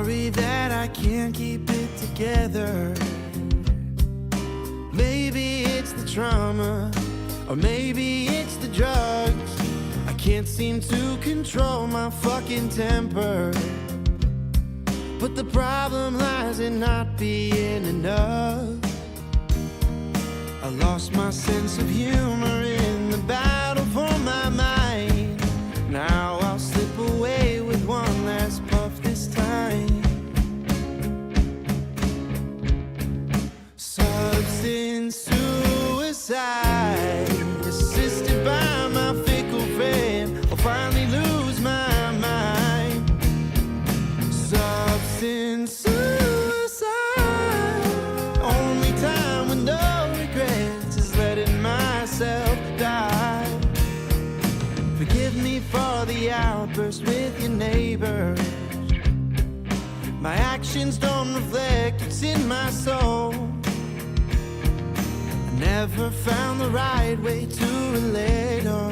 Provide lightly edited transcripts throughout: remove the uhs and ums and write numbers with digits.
sorry that I can't keep it together. Maybe it's the trauma, or maybe it's the drugs. I can't seem to control my fucking temper. But the problem lies in not being enough. I lost my sense of humor in the battle for my mind. Now I'll slip away with one last puff this time. Substance suicide, assisted by my fickle friend. I'll finally lose my mind. Substance suicide, only time with no regrets is letting myself die. Forgive me for the outburst with your neighbors. My actions don't reflect what's in my soul. I never found the right way to relate or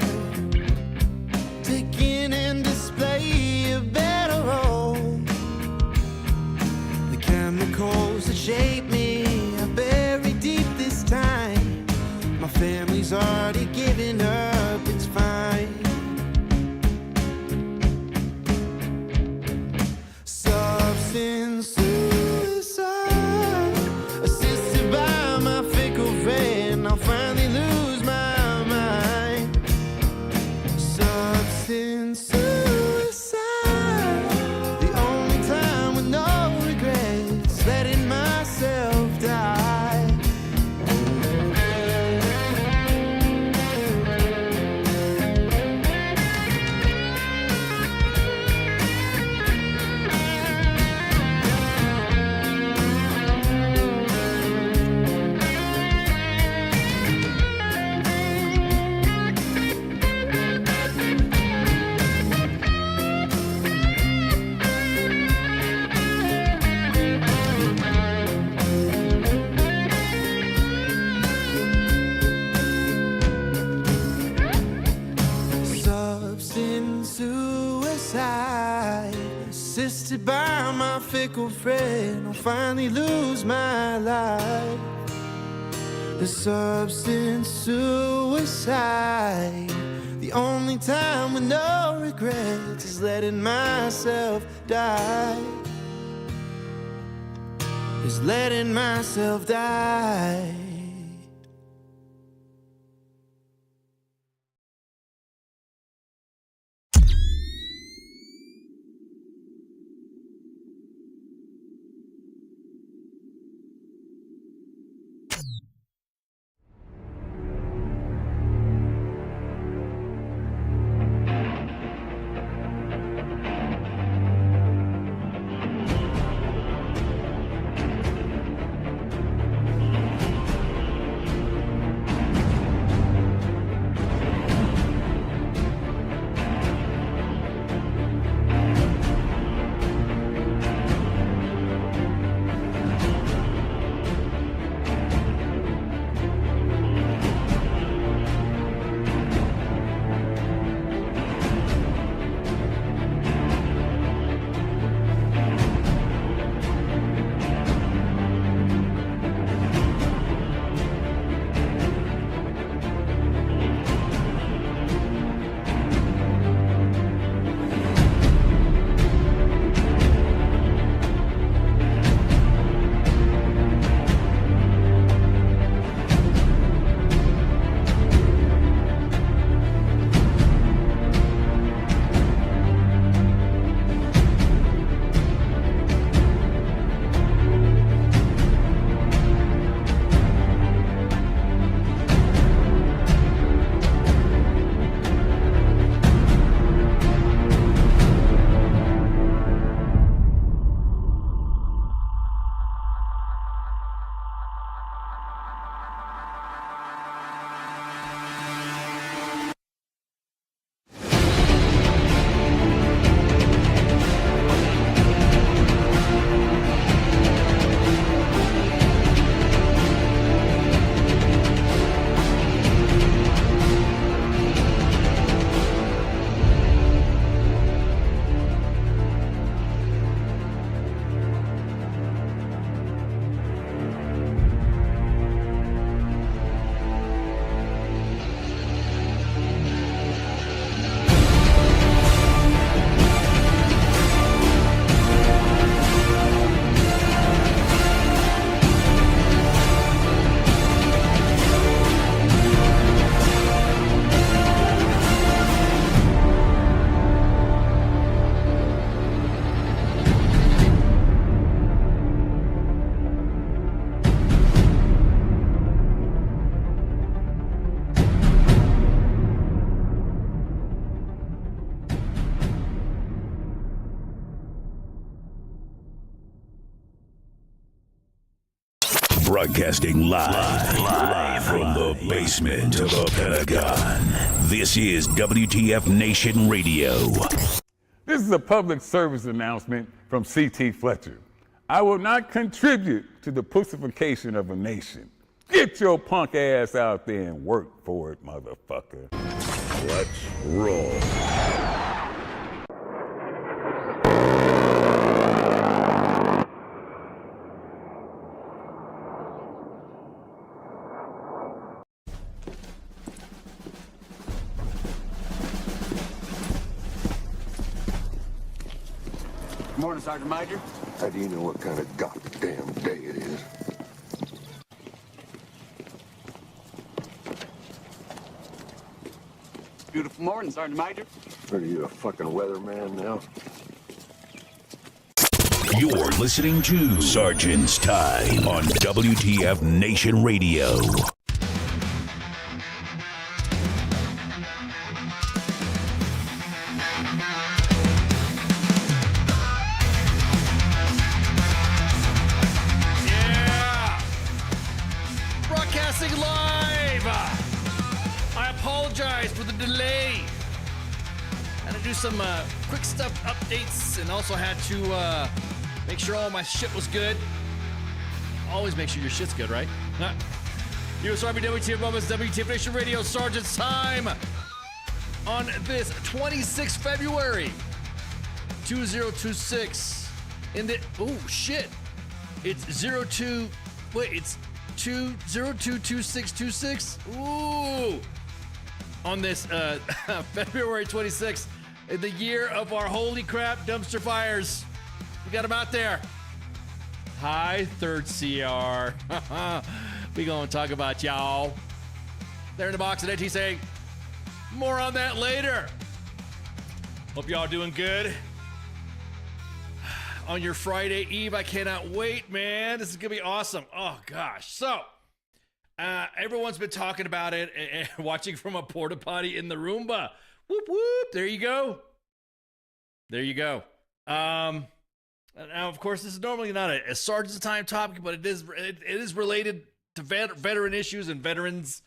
take in and display a better role. The chemicals that shape me are buried deep this time. My family's already given up, it's fine. Substance suicide, assisted by my fickle friend. I'll finally lose my mind. Substance suicide, the only time with no regrets, letting myself die. Substance suicide, assisted by my fickle friend. I'll finally lose my life. The substance suicide, the only time with no regrets is letting myself die. Is letting myself die. Broadcasting live from the basement of the Pentagon. This is WTF Nation Radio. This is a public service announcement from C.T. Fletcher. I will not contribute to the pussification of a nation. Get your punk ass out there and work for it, motherfucker. Let's roll. Good morning, Sergeant Major. How do you know what kind of goddamn day it is? Beautiful morning, Sergeant Major. Are you a fucking weatherman now? You're listening to Sergeant's Time on WTF Nation Radio. Broadcasting live. I apologize for the delay. Had to do some quick stuff updates and also had to make sure all my shit was good. Always make sure your shit's good, right? US Army W.T.F Moments, W.T.F Nation Radio, Sergeant's Time on this 26th February 2026 in the, oh shit, it's 02, wait, it's 2022626. Ooh. On this February 26th, in the year of our holy crap dumpster fires. We got them out there. Hi, 3rd CR. We gonna talk about y'all. They're in the box at AT saying, more on that later. Hope y'all doing good. On your Friday Eve, I cannot wait, man. This is gonna be awesome. Oh gosh. So, everyone's been talking about it and watching from a porta potty in the Roomba. Whoop whoop. There you go. There you go. Now, of course, this is normally not a Sergeant's Time topic, but it is related to veteran issues and veterans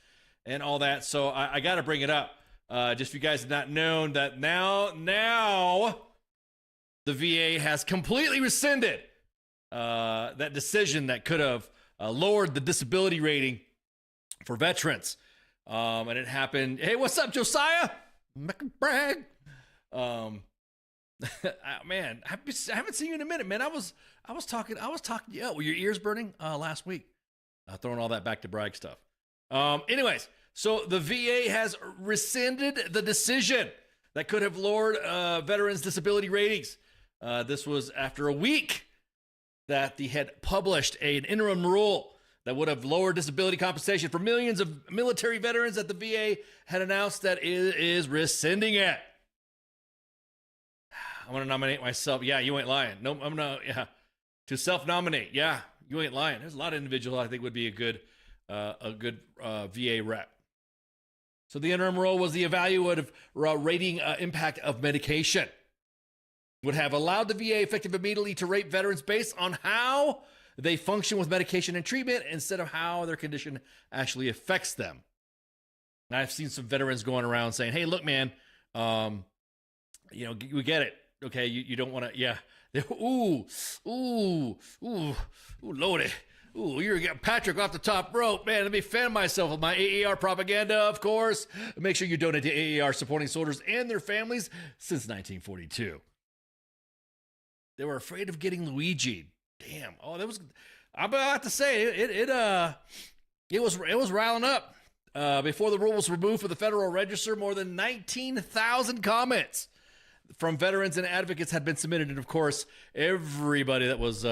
and all that. So I got to bring it up. Just for you guys have not known that now the VA has completely rescinded that decision that could have lowered the disability rating for veterans. And it happened. Hey, what's up, Josiah? Brag. Man, I haven't seen you in a minute, man. I was talking. Yeah, were your ears burning last week? Throwing all that back to Bragg stuff. Anyways, so the VA has rescinded the decision that could have lowered veterans' disability ratings. This was after a week that they had published an interim rule that would have lowered disability compensation for millions of military veterans that the VA had announced that it is rescinding it. I'm going to nominate myself. Yeah, you ain't lying. No, I'm not. Yeah. To self-nominate. Yeah, you ain't lying. There's a lot of individuals I think would be a good VA rep. So the interim rule was the evaluative rating impact of medication. Would have allowed the VA effective immediately to rate veterans based on how they function with medication and treatment instead of how their condition actually affects them. And I've seen some veterans going around saying, hey, look, man, we get it. Okay, you don't want to, yeah. Ooh, loaded. Ooh, you're getting Patrick off the top rope. Man, let me fan myself with my AAR propaganda, of course. Make sure you donate to AAR supporting soldiers and their families since 1942. They were afraid of getting Luigi. Damn. Oh, that was, I'm about to say, it was riling up. Before the rule was removed from the Federal Register, more than 19,000 comments from veterans and advocates had been submitted, and of course, everybody that was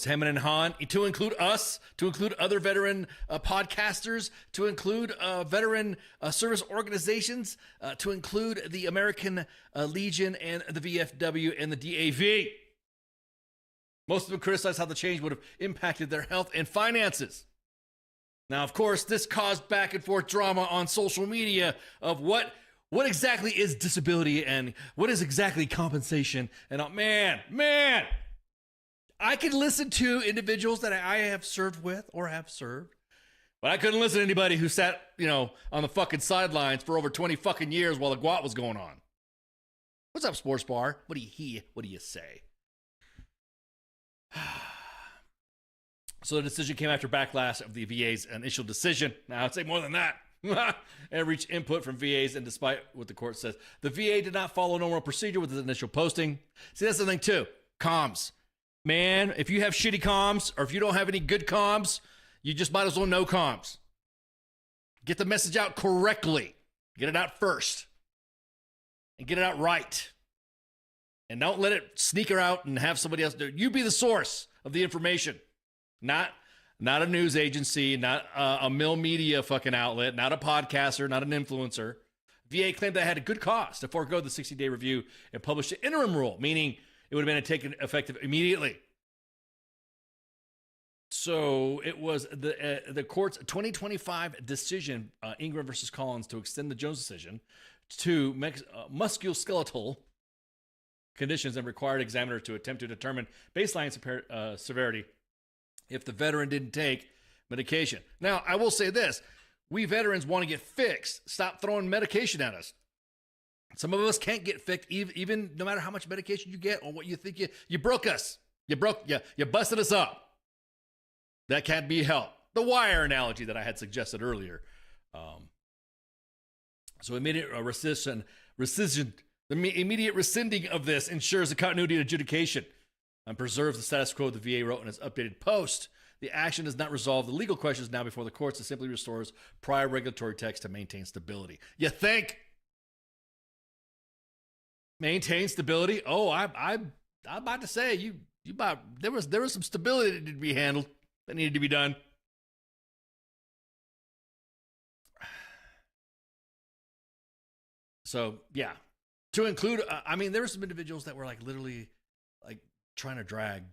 hemming and hawing, to include us, to include other veteran podcasters, to include veteran service organizations, to include the American Legion and the VFW and the DAV. Most of them criticized how the change would have impacted their health and finances. Now, of course, this caused back and forth drama on social media of what exactly is disability and what is exactly compensation. And man, I could listen to individuals that I have served with or have served, but I couldn't listen to anybody who sat, on the fucking sidelines for over 20 fucking years while the GWAT was going on. What's up, Sports Bar? What do you hear? What do you say? So the decision came after backlash of the VA's initial decision. Now, I'd say more than that. And reached input from VAs, and despite what the court says, the VA did not follow normal procedure with its initial posting. See, that's the thing, too. Comms. Man, if you have shitty comms, or if you don't have any good comms, you just might as well no comms. Get the message out correctly. Get it out first. And get it out right. And don't let it sneak out and have somebody else do it. You be the source of the information. Not a news agency, not a mill media fucking outlet, not a podcaster, not an influencer. VA claimed that had a good cause to forego the 60-day review and publish the interim rule, meaning it would have been taken effective immediately. So it was the court's 2025 decision, Ingram versus Collins, to extend the Jones decision to musculoskeletal conditions and required examiner to attempt to determine baseline severity if the veteran didn't take medication. Now, I will say this. We veterans want to get fixed. Stop throwing medication at us. Some of us can't get fixed, even no matter how much medication you get or what you think you broke us. You busted us up. That can't be helped. The wire analogy that I had suggested earlier. So immediate rescission, the immediate rescinding of this ensures the continuity of adjudication and preserves the status quo, the VA wrote in its updated post. The action does not resolve the legal questions now before the courts. It simply restores prior regulatory text to maintain stability. You think? Maintain stability? Oh, I'm about to say there was some stability that needed to be handled, that needed to be done. So yeah, to include, there were some individuals that were literally trying to drag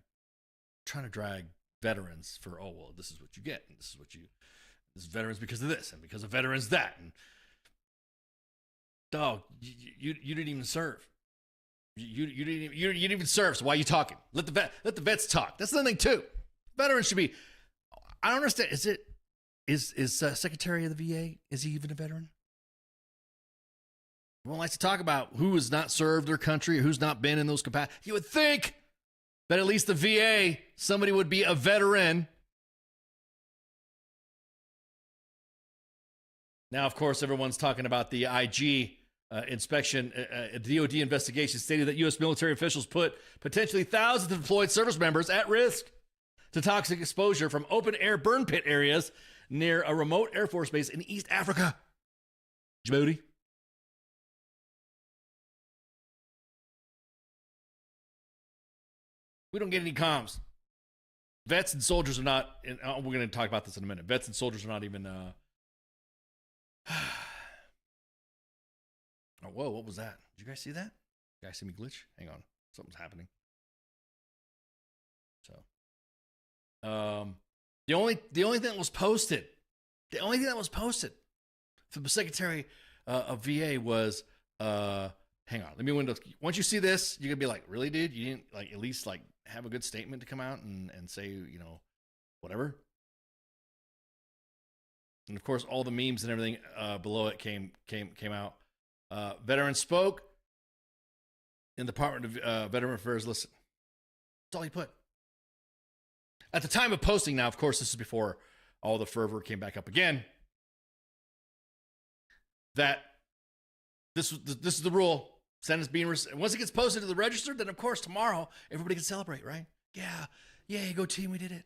veterans for, oh, well, this is what you get, and this is veterans because of this, and because of veterans that, and dog, you didn't even serve. You didn't even serve. So why are you talking? Let the vets talk. That's the thing too. Veterans should be. I don't understand. Is Secretary of the VA? Is he even a veteran? Everyone likes to talk about who has not served their country or who's not been in those capacities. You would think that at least the VA, somebody would be a veteran. Now, of course, everyone's talking about the IG inspection, DOD investigation stated that U.S. military officials put potentially thousands of deployed service members at risk to toxic exposure from open-air burn pit areas near a remote Air Force base in East Africa. Djibouti. We don't get any comms. Vets and soldiers are not, and we're going to talk about this in a minute. Vets and soldiers are not even, oh, whoa, what was that? Did you guys see that? You guys see me glitch? Hang on. Something's happening. So, the only thing that was posted, from the Secretary of VA was, hang on, let me window. Once you see this, you're going to be like, really, dude? You didn't at least have a good statement to come out and say, whatever. And of course, all the memes and everything below it came out. Veteran spoke in the Department of Veteran Affairs. Listen, that's all he put. At the time of posting, now, of course, this is before all the fervor came back up again, that this is the rule. Sentence being once it gets posted to the register, then of course tomorrow everybody can celebrate, right? Yeah, go team, we did it.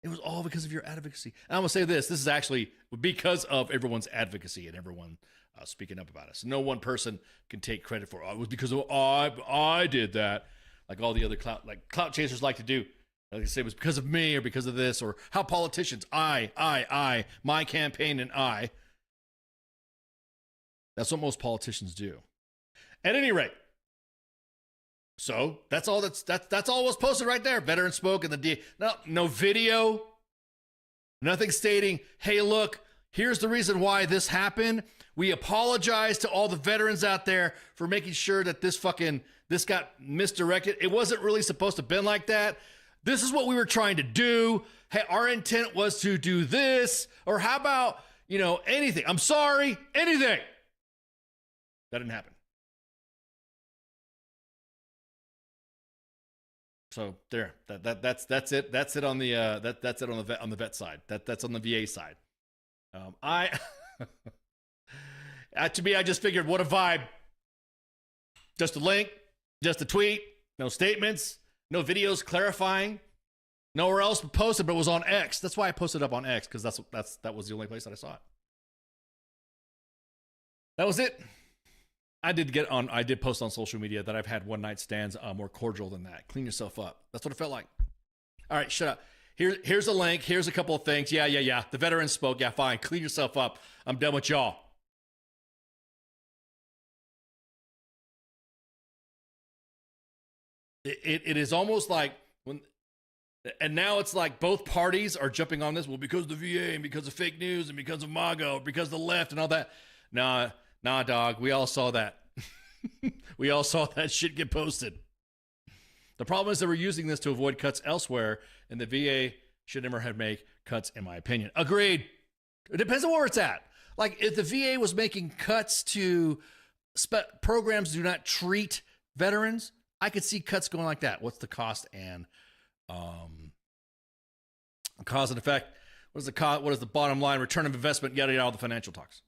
It was all because of your advocacy. And I'm gonna say this is actually because of everyone's advocacy and everyone speaking up about us. No one person can take credit for, it was because of I did that, like all the other clout chasers like to do. Like they say it was because of me or because of this, or how politicians, I, my campaign and I. That's what most politicians do. At any rate, so that's all was posted right there. Veteran spoke, and no video, nothing stating, hey, look, Here's the reason why this happened. We apologize to all the veterans out there for making sure that this got misdirected. It wasn't really supposed to have been like that. This is what we were trying to do. Hey, our intent was to do this, or how about, anything. I'm sorry, anything. That didn't happen. So there, that's it. That's it on the that's it on the vet side. That's on the VA side. To me, I just figured, what a vibe. Just a link, just a tweet, no statements, no videos clarifying, nowhere else posted, but it was on X. That's why I posted up on X, because that was the only place that I saw it. That was it. I did post on social media that I've had one night stands more cordial than that. Clean yourself up. That's what it felt like. All right, shut up. Here's a link. Here's a couple of things. Yeah. The veterans spoke. Yeah, fine. Clean yourself up. I'm done with y'all. It is almost like and now it's like both parties are jumping on this. Well, because of the VA and because of fake news and because of MAGA or because of the left and all that. Nah, dog. We all saw that. We all saw that shit get posted. The problem is that we're using this to avoid cuts elsewhere, and the VA should never have make cuts, in my opinion. Agreed. It depends on where it's at. Like, if the VA was making cuts to programs do not treat veterans, I could see cuts going like that. What's the cost and cause and effect? What is the cost? What is the bottom line? Return of investment? Yada yada. All the financial talks.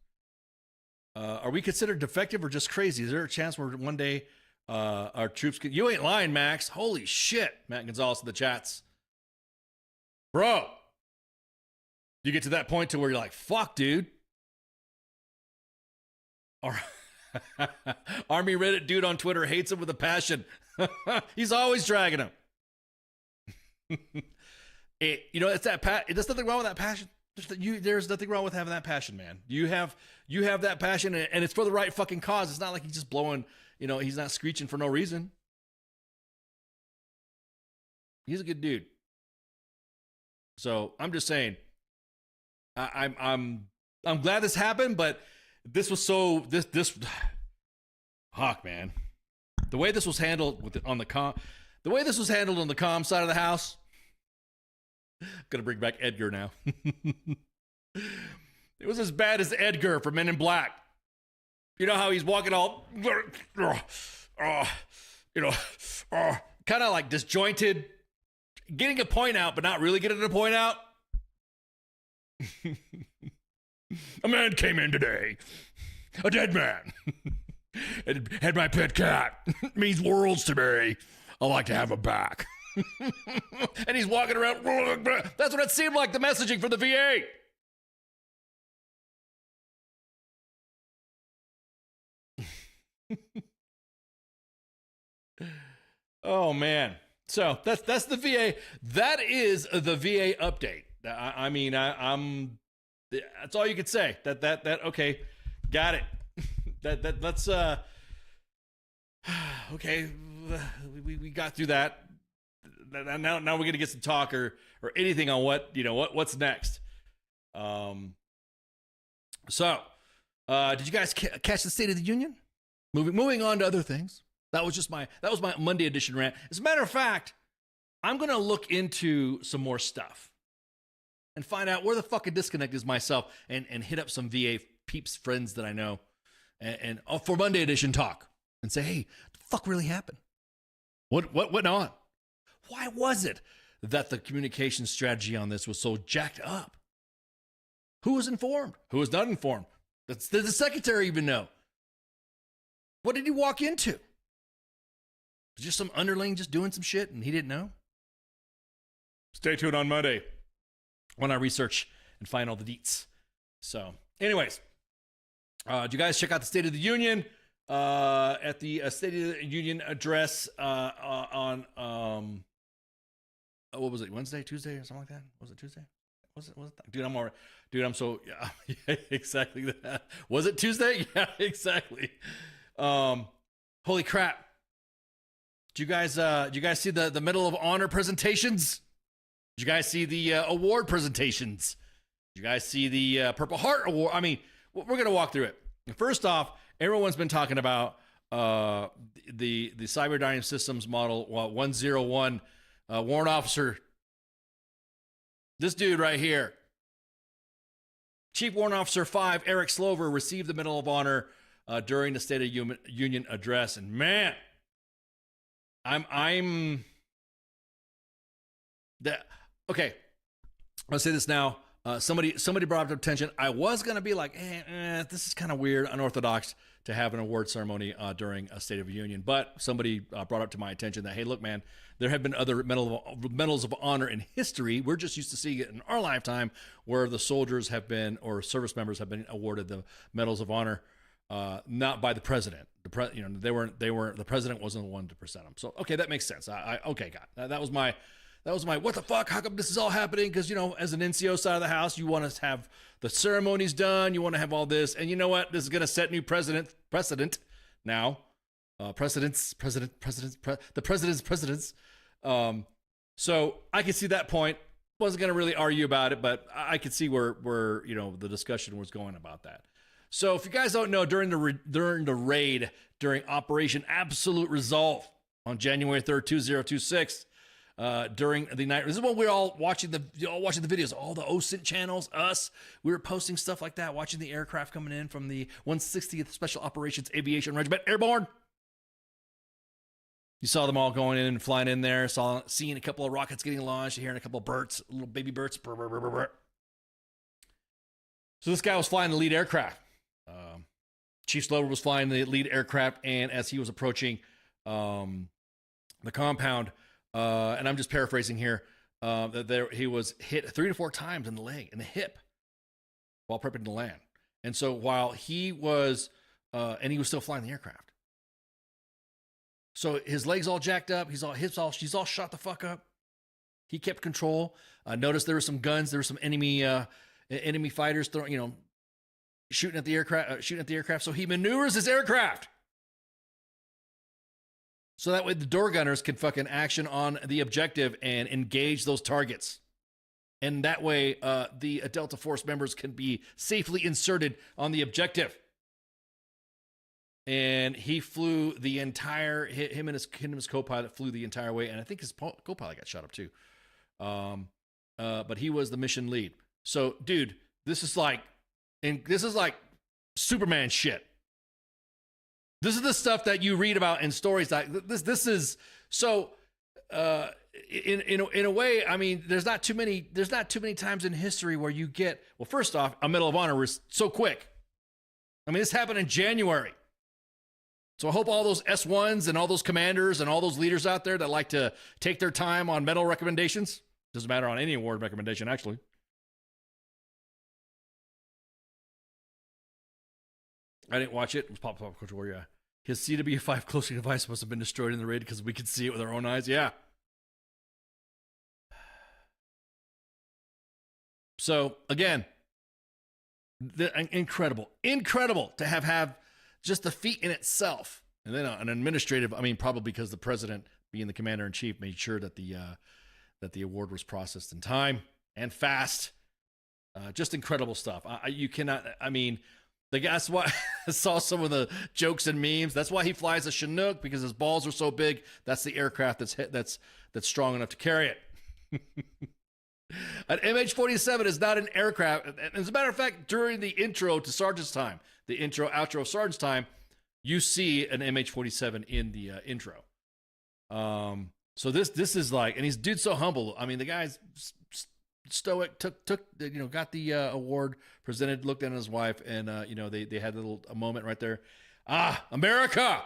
Are we considered defective or just crazy? Is there a chance where one day our troops can... You ain't lying, Max. Holy shit. Matt Gonzalez in the chats. Bro. You get to that point to where you're like, fuck, dude. Army Reddit dude on Twitter hates him with a passion. He's always dragging him. It's that there's nothing wrong with that passion. There's nothing wrong with having that passion, man. You have that passion, and it's for the right fucking cause. It's not like he's just blowing, he's not screeching for no reason. He's a good dude. So I'm just saying, I'm glad this happened, but this was this Hawk, man. The way this was handled on the comm side of the house. I'm gonna bring back Edgar now. It was as bad as Edgar from Men in Black. You know how he's walking all, kind of like disjointed, getting a point out, but not really getting a point out. A man came in today, a dead man, and had my pet cat. It means worlds to me. I like to have him back. And he's walking around. That's what it seemed like, the messaging for the VA. Oh, man. So that's the VA. That is the VA update. I'm that's all you could say. That okay. Got it. Let's okay. We got through that. Now we're gonna get some talk or anything on what's next. So did you guys catch the State of the Union? Moving on to other things. That was my Monday edition rant. As a matter of fact, I'm gonna look into some more stuff and find out where the fucking disconnect is myself, and hit up some VA peeps friends that I know, and for Monday edition talk, and say, hey, the fuck really happened? What went on? Why was it that the communication strategy on this was so jacked up? Who was informed? Who was not informed? Does the secretary even know? What did he walk into? Was just some underling just doing some shit and he didn't know? Stay tuned on Monday when I research and find all the deets. So, anyways, did you guys check out the State of the Union? At the State of the Union address on what was it, Wednesday, Tuesday, or something like that? Was it Tuesday? Was it that? Dude, I'm all right. Dude, I'm so yeah, exactly that. Was it Tuesday? Yeah, exactly. Holy crap. Did you guys see the Medal of Honor presentations? Did you guys see the award presentations? You guys see the Purple Heart Award? I mean, we're going to walk through it. First off, everyone's been talking about the Cyberdyne Systems Model 101 warrant officer. This dude right here, Chief Warrant Officer 5 Eric Slover, received the Medal of Honor during the State of Union address, and man, I'm that okay. I'll say this now. Somebody brought up attention. I was gonna be like, this is kind of weird, unorthodox to have an award ceremony during a State of the Union. But somebody brought up to my attention that, hey, look, man, there have been other medals of honor in history. We're just used to seeing it in our lifetime, where the soldiers have been, or service members have been awarded the medals of honor, not by the president. They weren't. The president wasn't the one to present them. So okay, that makes sense. Okay, God, that was my. What the fuck? How come this is all happening? Because, as an NCO side of the house, you want to have the ceremonies done. You want to have all this. And you know what? This is going to set new precedent now. The president's. So I can see that point. Wasn't going to really argue about it, but I could see where the discussion was going about that. So if you guys don't know, during the raid, during Operation Absolute Resolve on January 3rd, 2026, during the night. This is when we're all watching the videos, all the OSINT channels, us. We were posting stuff like that, watching the aircraft coming in from the 160th Special Operations Aviation Regiment Airborne. You saw them all going in and flying in there, seeing a couple of rockets getting launched, hearing a couple of birds, little baby birds. Burr, burr, burr, burr, burr. So this guy was flying the lead aircraft. Chief Slover was flying the lead aircraft, and as he was approaching the compound, and I'm just paraphrasing here, that he was hit 3 to 4 times in the leg, in the hip, while prepping to land. And so while he was, and he was still flying the aircraft. So his legs all jacked up, she's all shot the fuck up. He kept control. Noticed there were some guns, there were some enemy fighters throwing, shooting at the aircraft. So he maneuvers his aircraft, so that way the door gunners can fucking action on the objective and engage those targets. And that way the Delta Force members can be safely inserted on the objective. And he flew the entire, him and his co-pilot flew the entire way. And I think his co-pilot got shot up too. But he was the mission lead. So, dude, this is like Superman shit. This is the stuff that you read about in stories. Like this is so. In a way, I mean, there's not too many times in history where you get, well, first off, a Medal of Honor was so quick. I mean, this happened in January. So I hope all those S1s and all those commanders and all those leaders out there that like to take their time on medal recommendations, doesn't matter on any award recommendation, actually. I didn't watch it. It was Pop Culture Warrior. His CW5 closing device must have been destroyed in the raid because we could see it with our own eyes. Yeah. So, again, incredible to have just the feat in itself. And then an administrative, I mean, probably because the president, being the commander-in-chief, made sure that the award was processed in time and fast. Just incredible stuff. You cannot, I mean, that's why I saw some of the jokes and memes. That's why he flies a Chinook, because his balls are so big. That's the aircraft that's strong enough to carry it. An MH-47 is not an aircraft. As a matter of fact, during the intro to Sergeant's Time, the outro of Sergeant's Time, you see an MH-47 in the intro. So this is like, and he's dude's so humble. I mean, the guy's stoic. Got the award presented, looked at his wife, and they had a moment right there. America.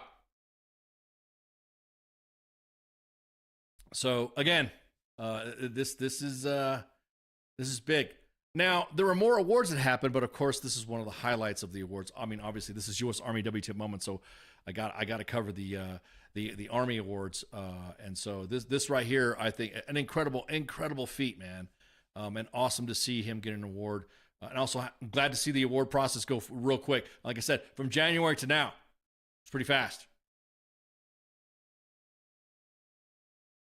So again, this is big. Now, there were more awards that happened, but of course, this is one of the highlights of the awards. I mean, obviously, this is U.S. Army W.T.F moment, so I got to cover the Army awards. And so this right here, I think, an incredible feat, man, and awesome to see him get an award. And also, I'm glad to see the award process go real quick. Like I said, from January to now, it's pretty fast.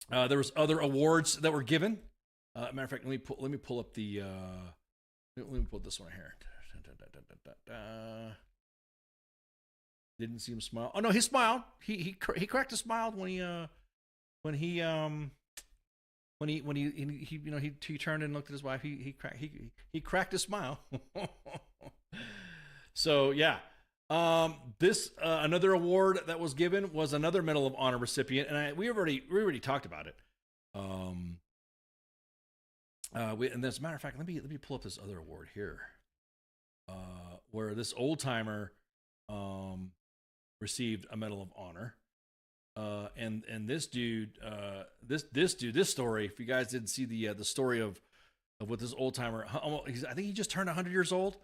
There was other awards that were given. Matter of fact, let me pull up the Let me put this one here. Didn't see him smile. Oh no, he smiled. He cracked a smile when he turned and looked at his wife. He cracked a smile. So yeah, this another award that was given was another Medal of Honor recipient, and we already talked about it. And as a matter of fact, let me pull up this other award here, where this old timer received a Medal of Honor. And this dude, this story, if you guys didn't see the story of what this old timer, I think he just turned 100 years old,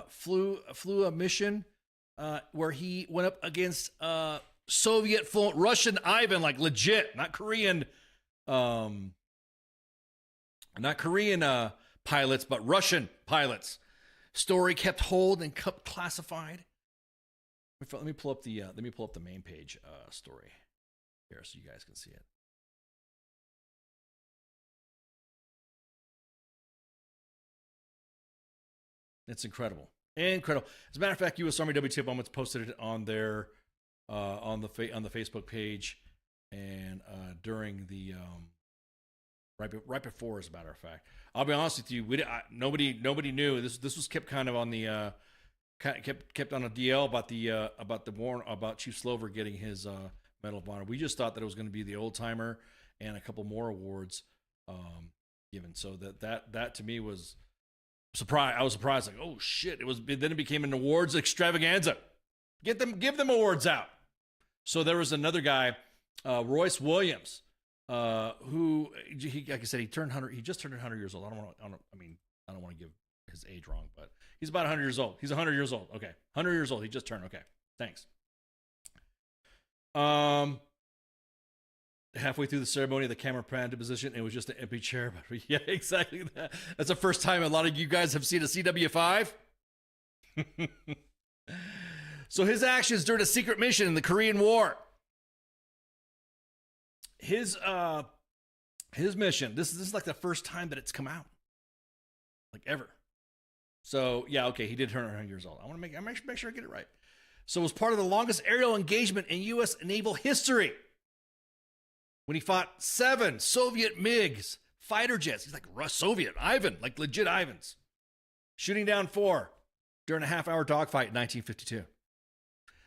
flew a mission where he went up against Soviet fluent Russian Ivan, like legit, not Korean pilots, but Russian pilots. Story kept hold and kept classified. Let me pull up the main page story here so you guys can see it. It's incredible. Incredible. As a matter of fact, U.S. Army W.T.F Moments posted it on their on the Facebook page, and during the right before, as a matter of fact. I'll be honest with you, nobody knew this was kept kind of on the kept on a DL about Chief Slover getting his Medal of Honor. We just thought that it was going to be the old timer and a couple more awards given. So that to me was surprise. I was surprised, like, oh shit! Then it became an awards extravaganza. Give them awards out. So there was another guy, Royce Williams, who like I said, he just turned 100 years old. I don't want to give his age wrong, but he's about 100 years old. He's 100 years old. Okay. 100 years old. He just turned. Okay. Thanks. Halfway through the ceremony, the camera panned to position. It was just an empty chair. But yeah, exactly that. That's the first time a lot of you guys have seen a CW5. So his actions during a secret mission in the Korean War. His mission. This is like the first time that it's come out, like ever. So yeah, okay, he did turn 100 years old. I want to make sure I get it right. So it was part of the longest aerial engagement in U.S. naval history when he fought 7 Soviet MiGs fighter jets. He's like Soviet Ivan, like legit Ivans, shooting down 4 during a half-hour dogfight in 1952.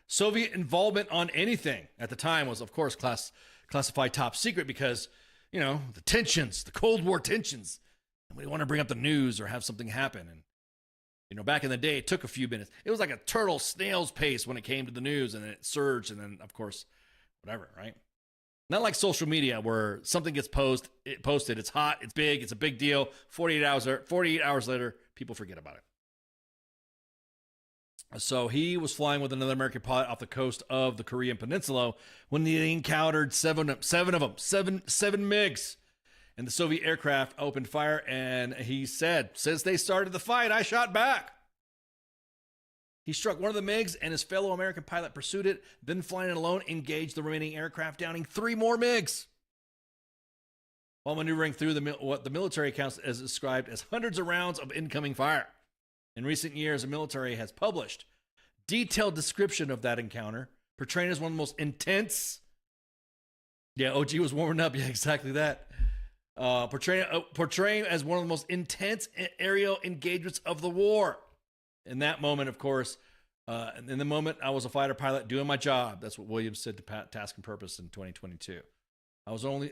Soviet involvement on anything at the time was, of course, classified top secret because, the tensions, the Cold War tensions. Nobody want to bring up the news or have something happen. And, back in the day, it took a few minutes. It was like a turtle snail's pace when it came to the news, and then it surged, and then, of course, whatever, right? Not like social media where something gets posted, it's hot, it's big, it's a big deal. 48 hours later, people forget about it. So he was flying with another American pilot off the coast of the Korean Peninsula when he encountered seven MiGs. And the Soviet aircraft opened fire, and he said, since they started the fight, I shot back. He struck one of the MiGs, and his fellow American pilot pursued it, then flying it alone, engaged the remaining aircraft, downing 3 more MiGs. While maneuvering through what the military accounts as described as hundreds of rounds of incoming fire. In recent years, the military has published detailed description of that encounter, portraying as one of the most intense. Yeah, OG was warming up. Yeah, exactly that. Portraying as one of the most intense aerial engagements of the war. In that moment, of course, in the moment, I was a fighter pilot doing my job. That's what Williams said to Task and Purpose in 2022. I was only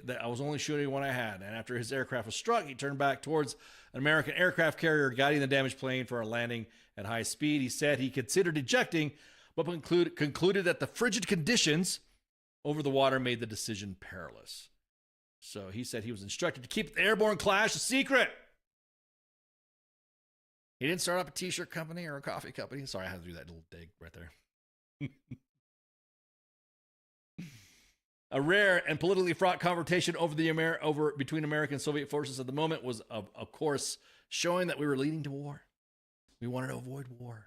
shooting what I had, and after his aircraft was struck, he turned back towards an American aircraft carrier, guiding the damaged plane for a landing at high speed. He said he considered ejecting, but concluded that the frigid conditions over the water made the decision perilous. So he said he was instructed to keep the airborne clash a secret. He didn't start up a t-shirt company or a coffee company. Sorry, I had to do that little dig right there. A rare and politically fraught confrontation between American and Soviet forces at the moment was, of course, showing that we were leading to war. We wanted to avoid war.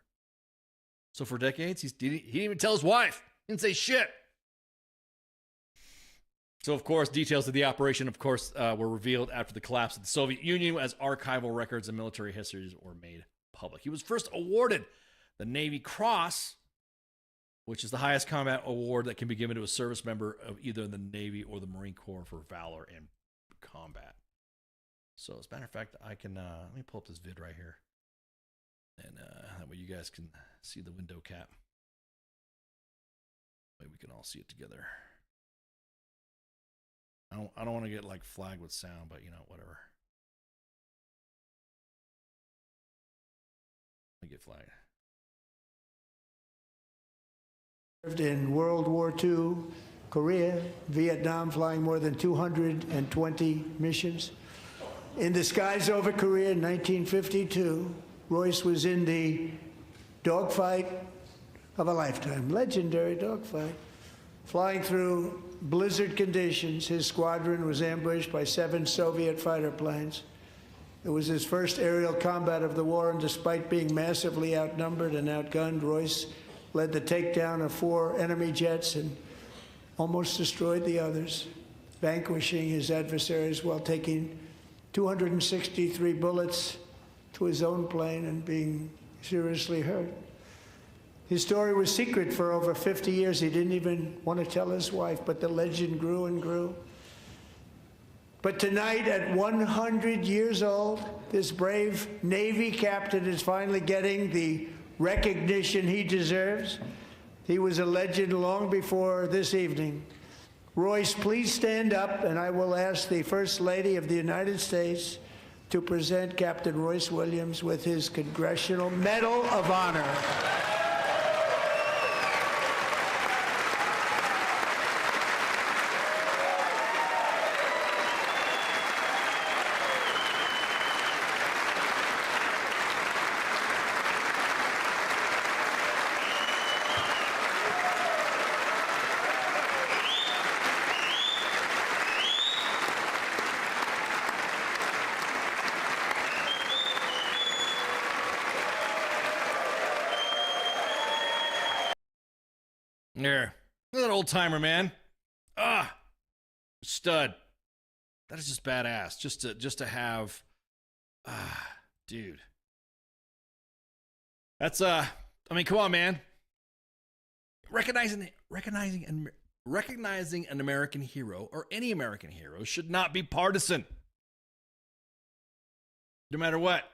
So for decades, he didn't even tell his wife. He didn't say shit. So, of course, details of the operation, of course, were revealed after the collapse of the Soviet Union as archival records and military histories were made public. He was first awarded the Navy Cross, which is the highest combat award that can be given to a service member of either the Navy or the Marine Corps for valor in combat. So, as a matter of fact, I can, let me pull up this vid right here. And that way you guys can see the window cap. Maybe we can all see it together. I don't want to get like flagged with sound, but you know, whatever. I get flagged. Served in World War II, Korea, Vietnam, flying more than 220 missions. In the skies over Korea in 1952, Royce was in the dogfight of a lifetime, legendary dogfight. Flying through blizzard conditions, his squadron was ambushed by 7 Soviet fighter planes. It was his first aerial combat of the war, and despite being massively outnumbered and outgunned, Royce led the takedown of 4 enemy jets and almost destroyed the others, vanquishing his adversaries while taking 263 bullets to his own plane and being seriously hurt. His story was secret for over 50 years. He didn't even want to tell his wife, but the legend grew and grew. But tonight, at 100 years old, this brave Navy captain is finally getting the recognition he deserves. He was a legend long before this evening. Royce, please stand up, and I will ask the First Lady of the United States to present Captain Royce Williams with his Congressional Medal of Honor. There. Look at that old timer, man. Ah, stud. That is just badass. Just to have, dude. That's I mean, come on, man. Recognizing an American hero or any American hero should not be partisan. No matter what.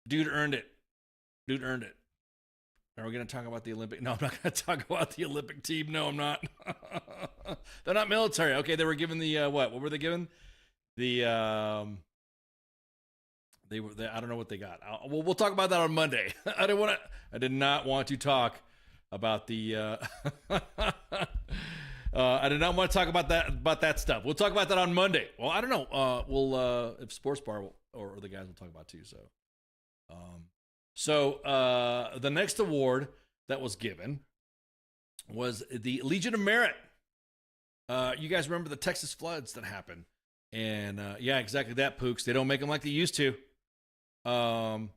Dude earned it. Dude earned it. Are we going to talk about the Olympic? No, I'm not going to talk about the Olympic team. No, I'm not. They're not military. Okay, they were given the what? What were they given? The I don't know what they got. We'll talk about that on Monday. I did not want to talk about the. I did not want to talk about that stuff. We'll talk about that on Monday. Well, I don't know. We'll if Sports Bar or the guys will talk about too. So the next award that was given was the Legion of Merit. You guys remember the Texas floods that happened? And yeah, exactly that, Pooks. They don't make them like they used to. And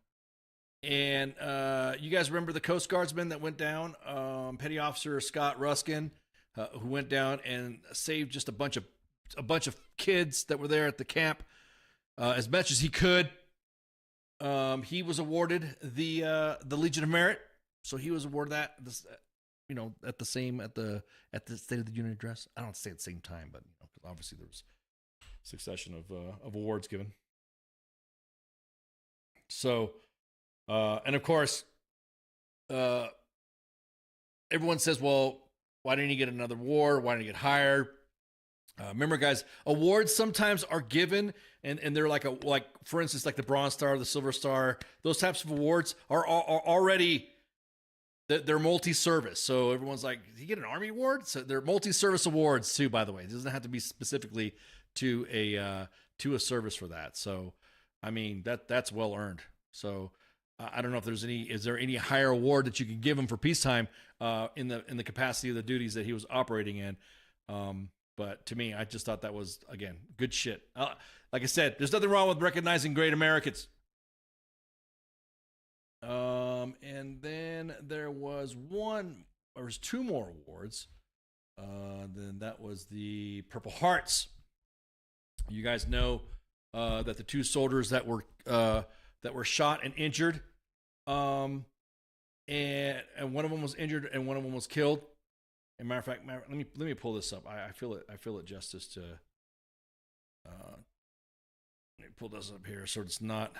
you guys remember the Coast Guardsman that went down? Petty Officer Scott Ruskin, who went down and saved just a bunch of kids that were there at the camp as much as he could. He was awarded the Legion of Merit, so he was awarded that. At the State of the Union address. I don't say at the same time, but obviously there was a succession of awards given. So, and of course, everyone says, "Well, why didn't he get another award? Why didn't he get hired?" Remember, guys, awards sometimes are given, and they're like for instance, like the Bronze Star, the Silver Star. Those types of awards are already they're multi-service. So everyone's like, "Did he get an Army award?" So they're multi-service awards too. By the way, it doesn't have to be specifically to a service for that. So, I mean that's well earned. So I don't know if is there any higher award that you can give him for peacetime in the capacity of the duties that he was operating in. But to me, I just thought that was, again, good shit. Like I said, there's nothing wrong with recognizing great Americans. And then there was two more awards. Then that was the Purple Hearts. You guys know that the two soldiers that were shot and injured, and one of them was injured and one of them was killed. As a matter of fact, let me pull this up. I feel it justice to. Let me pull this up here so it's not.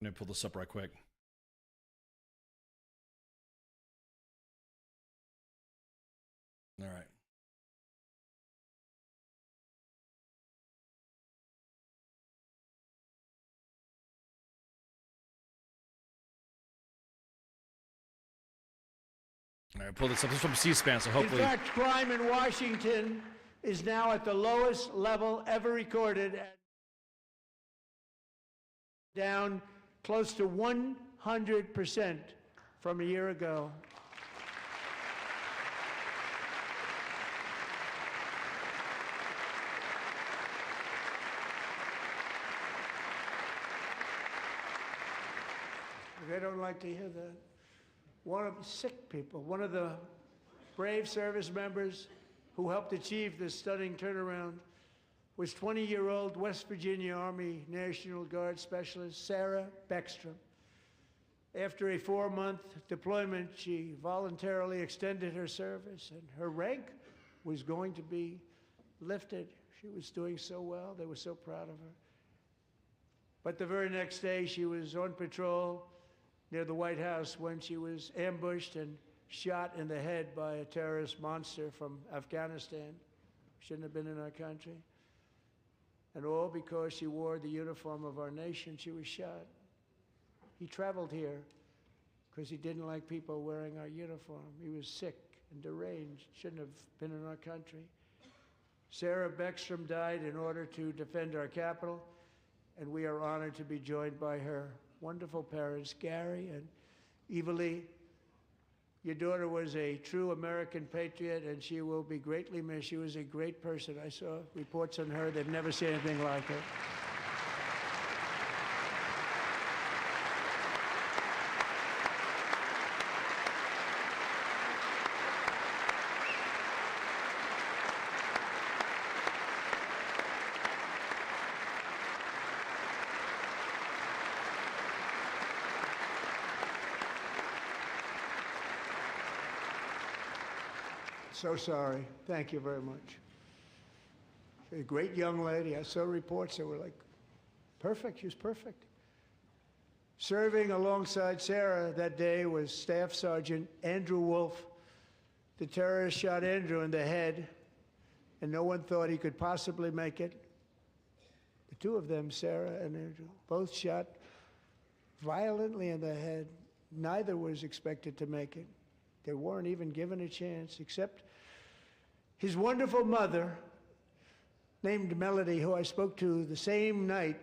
Let me pull this up right quick. All right. All right, pull this up. This is from C-SPAN, so hopefully. In fact, crime in Washington is now at the lowest level ever recorded, down close to 100% from a year ago. They don't like to hear that. One of the sick people, one of the brave service members who helped achieve this stunning turnaround was 20-year-old West Virginia Army National Guard Specialist Sarah Beckstrom. After a 4-month deployment, she voluntarily extended her service, and her rank was going to be lifted. She was doing so well. They were so proud of her. But the very next day, she was on patrol near the White House when she was ambushed and shot in the head by a terrorist monster from Afghanistan. Shouldn't have been in our country. And all because she wore the uniform of our nation, she was shot. He traveled here because he didn't like people wearing our uniform. He was sick and deranged, shouldn't have been in our country. Sarah Beckstrom died in order to defend our capital, and we are honored to be joined by her wonderful parents, Gary and Eva Lee. Your daughter was a true American patriot, and she will be greatly missed. She was a great person. I saw reports on her. They've never seen anything like her. So sorry. Thank you very much. She's a great young lady. I saw reports that were like, perfect. She was perfect. Serving alongside Sarah that day was Staff Sergeant Andrew Wolf. The terrorist shot Andrew in the head, and no one thought he could possibly make it. The two of them, Sarah and Andrew, both shot violently in the head. Neither was expected to make it. They weren't even given a chance, except his wonderful mother, named Melody, who I spoke to the same night,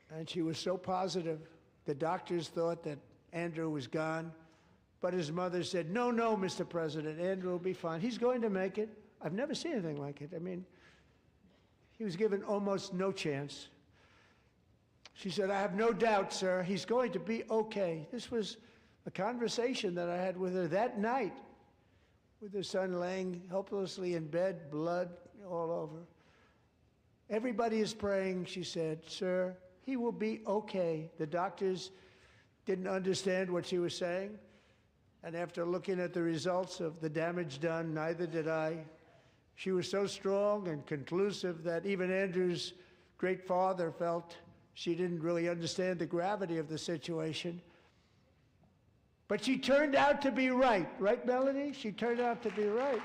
and she was so positive. The doctors thought that Andrew was gone, but his mother said, no, Mr. President, Andrew will be fine. He's going to make it. I've never seen anything like it. I mean, he was given almost no chance. She said, I have no doubt, sir, he's going to be okay. This was a conversation that I had with her that night, with her son laying helplessly in bed, blood all over. Everybody is praying, she said, sir, he will be okay. The doctors didn't understand what she was saying, and after looking at the results of the damage done, neither did I. She was so strong and conclusive that even Andrew's great father felt she didn't really understand the gravity of the situation. But she turned out to be right. Right, Melody? She turned out to be right.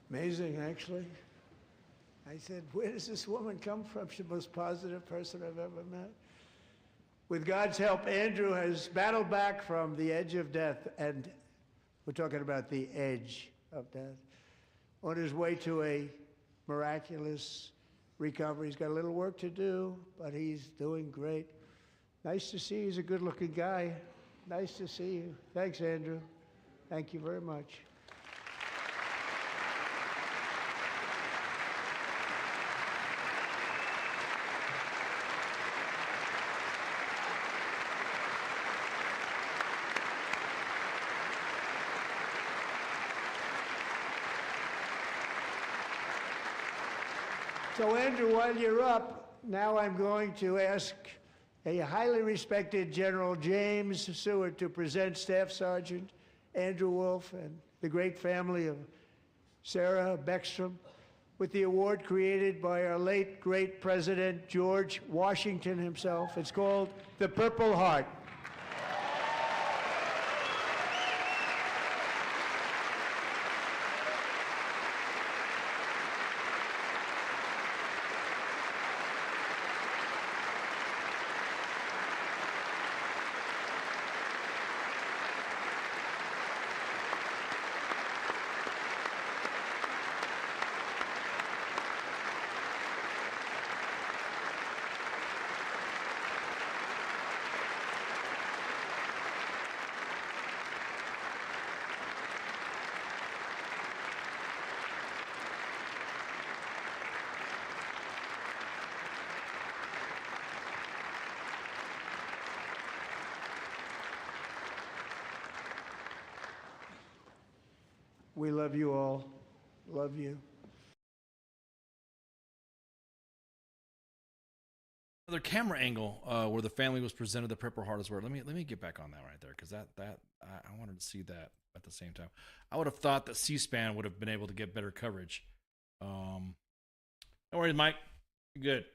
Amazing, actually. I said, where does this woman come from? She's the most positive person I've ever met. With God's help, Andrew has battled back from the edge of death, and we're talking about the edge of death, on his way to a miraculous recovery. He's got a little work to do, but he's doing great. Nice to see you. He's a good-looking guy. Nice to see you. Thanks, Andrew. Thank you very much. So, Andrew, while you're up, now I'm going to ask a highly respected General James Seward to present Staff Sergeant Andrew Wolf and the great family of Sarah Beckstrom with the award created by our late, great President George Washington himself. It's called the Purple Heart. We love you all. Love you. Another camera angle where the family was presented the Purple Heart as well. Let me get back on that right there, because that I wanted to see that at the same time. I would have thought that C-SPAN would have been able to get better coverage. Don't worry, Mike. You're good.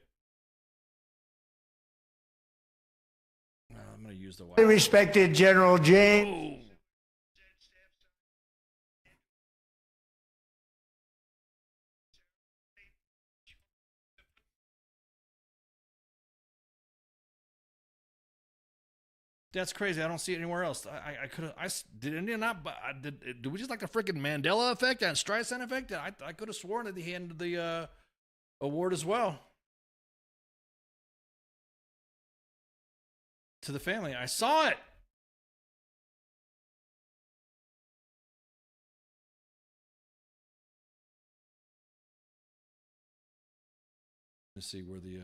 I'm going to use the Highly respected General James. Oh. That's crazy. I don't see it anywhere else. I could have. Did India not? But did we just like the freaking Mandela effect and Streisand effect? I could have sworn that he handed the award as well to the family. I saw it. Let's see where the.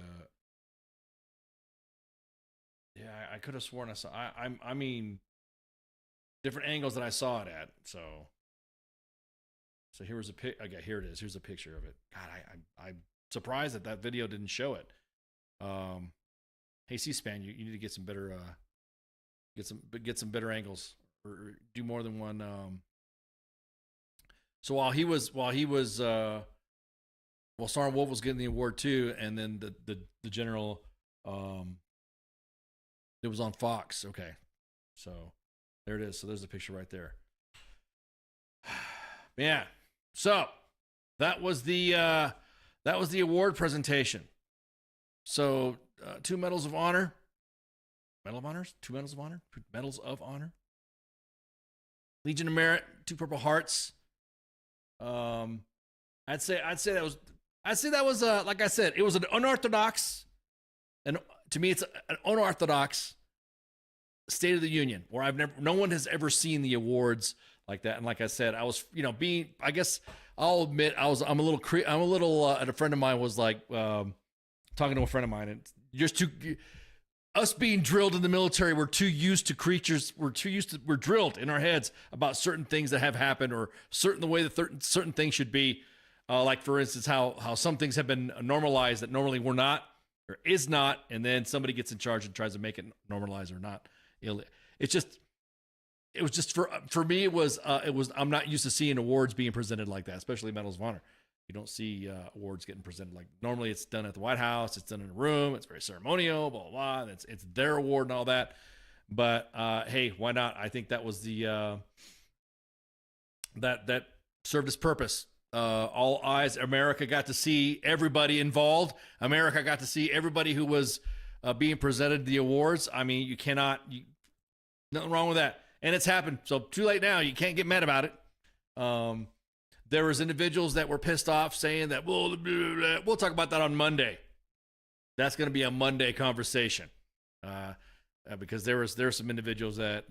Yeah, I could have sworn I saw. I mean, different angles that I saw it at. So here was a pic. Okay, here it is. Here's a picture of it. God, I'm surprised that that video didn't show it. Hey, C-SPAN, you need to get some better get some better angles, or do more than one. So while Sergeant Wolf was getting the award too, and then the general. It was on Fox. Okay. So there it is. So there's the picture right there. Yeah. So that was the award presentation. So 2 medals of honor. Medal of honors? 2 medals of honor? 2 medals of honor. Legion of Merit, 2 Purple Hearts. I'd say that was like I said, it was an unorthodox, and to me, it's an unorthodox State of the Union where no one has ever seen the awards like that. And like I said, I was, I guess I'll admit I'm a little, and a friend of mine was like, talking to a friend of mine, and us being drilled in the military, we're drilled in our heads about certain things that have happened, or the way that certain things should be. Like for instance, how some things have been normalized that normally were not, or is not, and then somebody gets in charge and tries to make it normalized or not. It was just for me. It was I'm not used to seeing awards being presented like that, especially medals of honor. You don't see awards getting presented like normally. It's done at the White House. It's done in a room. It's very ceremonial. Blah blah blah. It's their award and all that. But hey, why not? I think that was the that served its purpose. All eyes. America got to see everybody involved. America got to see everybody who was being presented the awards. I mean, you cannot, nothing wrong with that. And it's happened. So too late now. You can't get mad about it. There was individuals that were pissed off saying that, we'll talk about that on Monday. That's going to be a Monday conversation. Because there were some individuals that,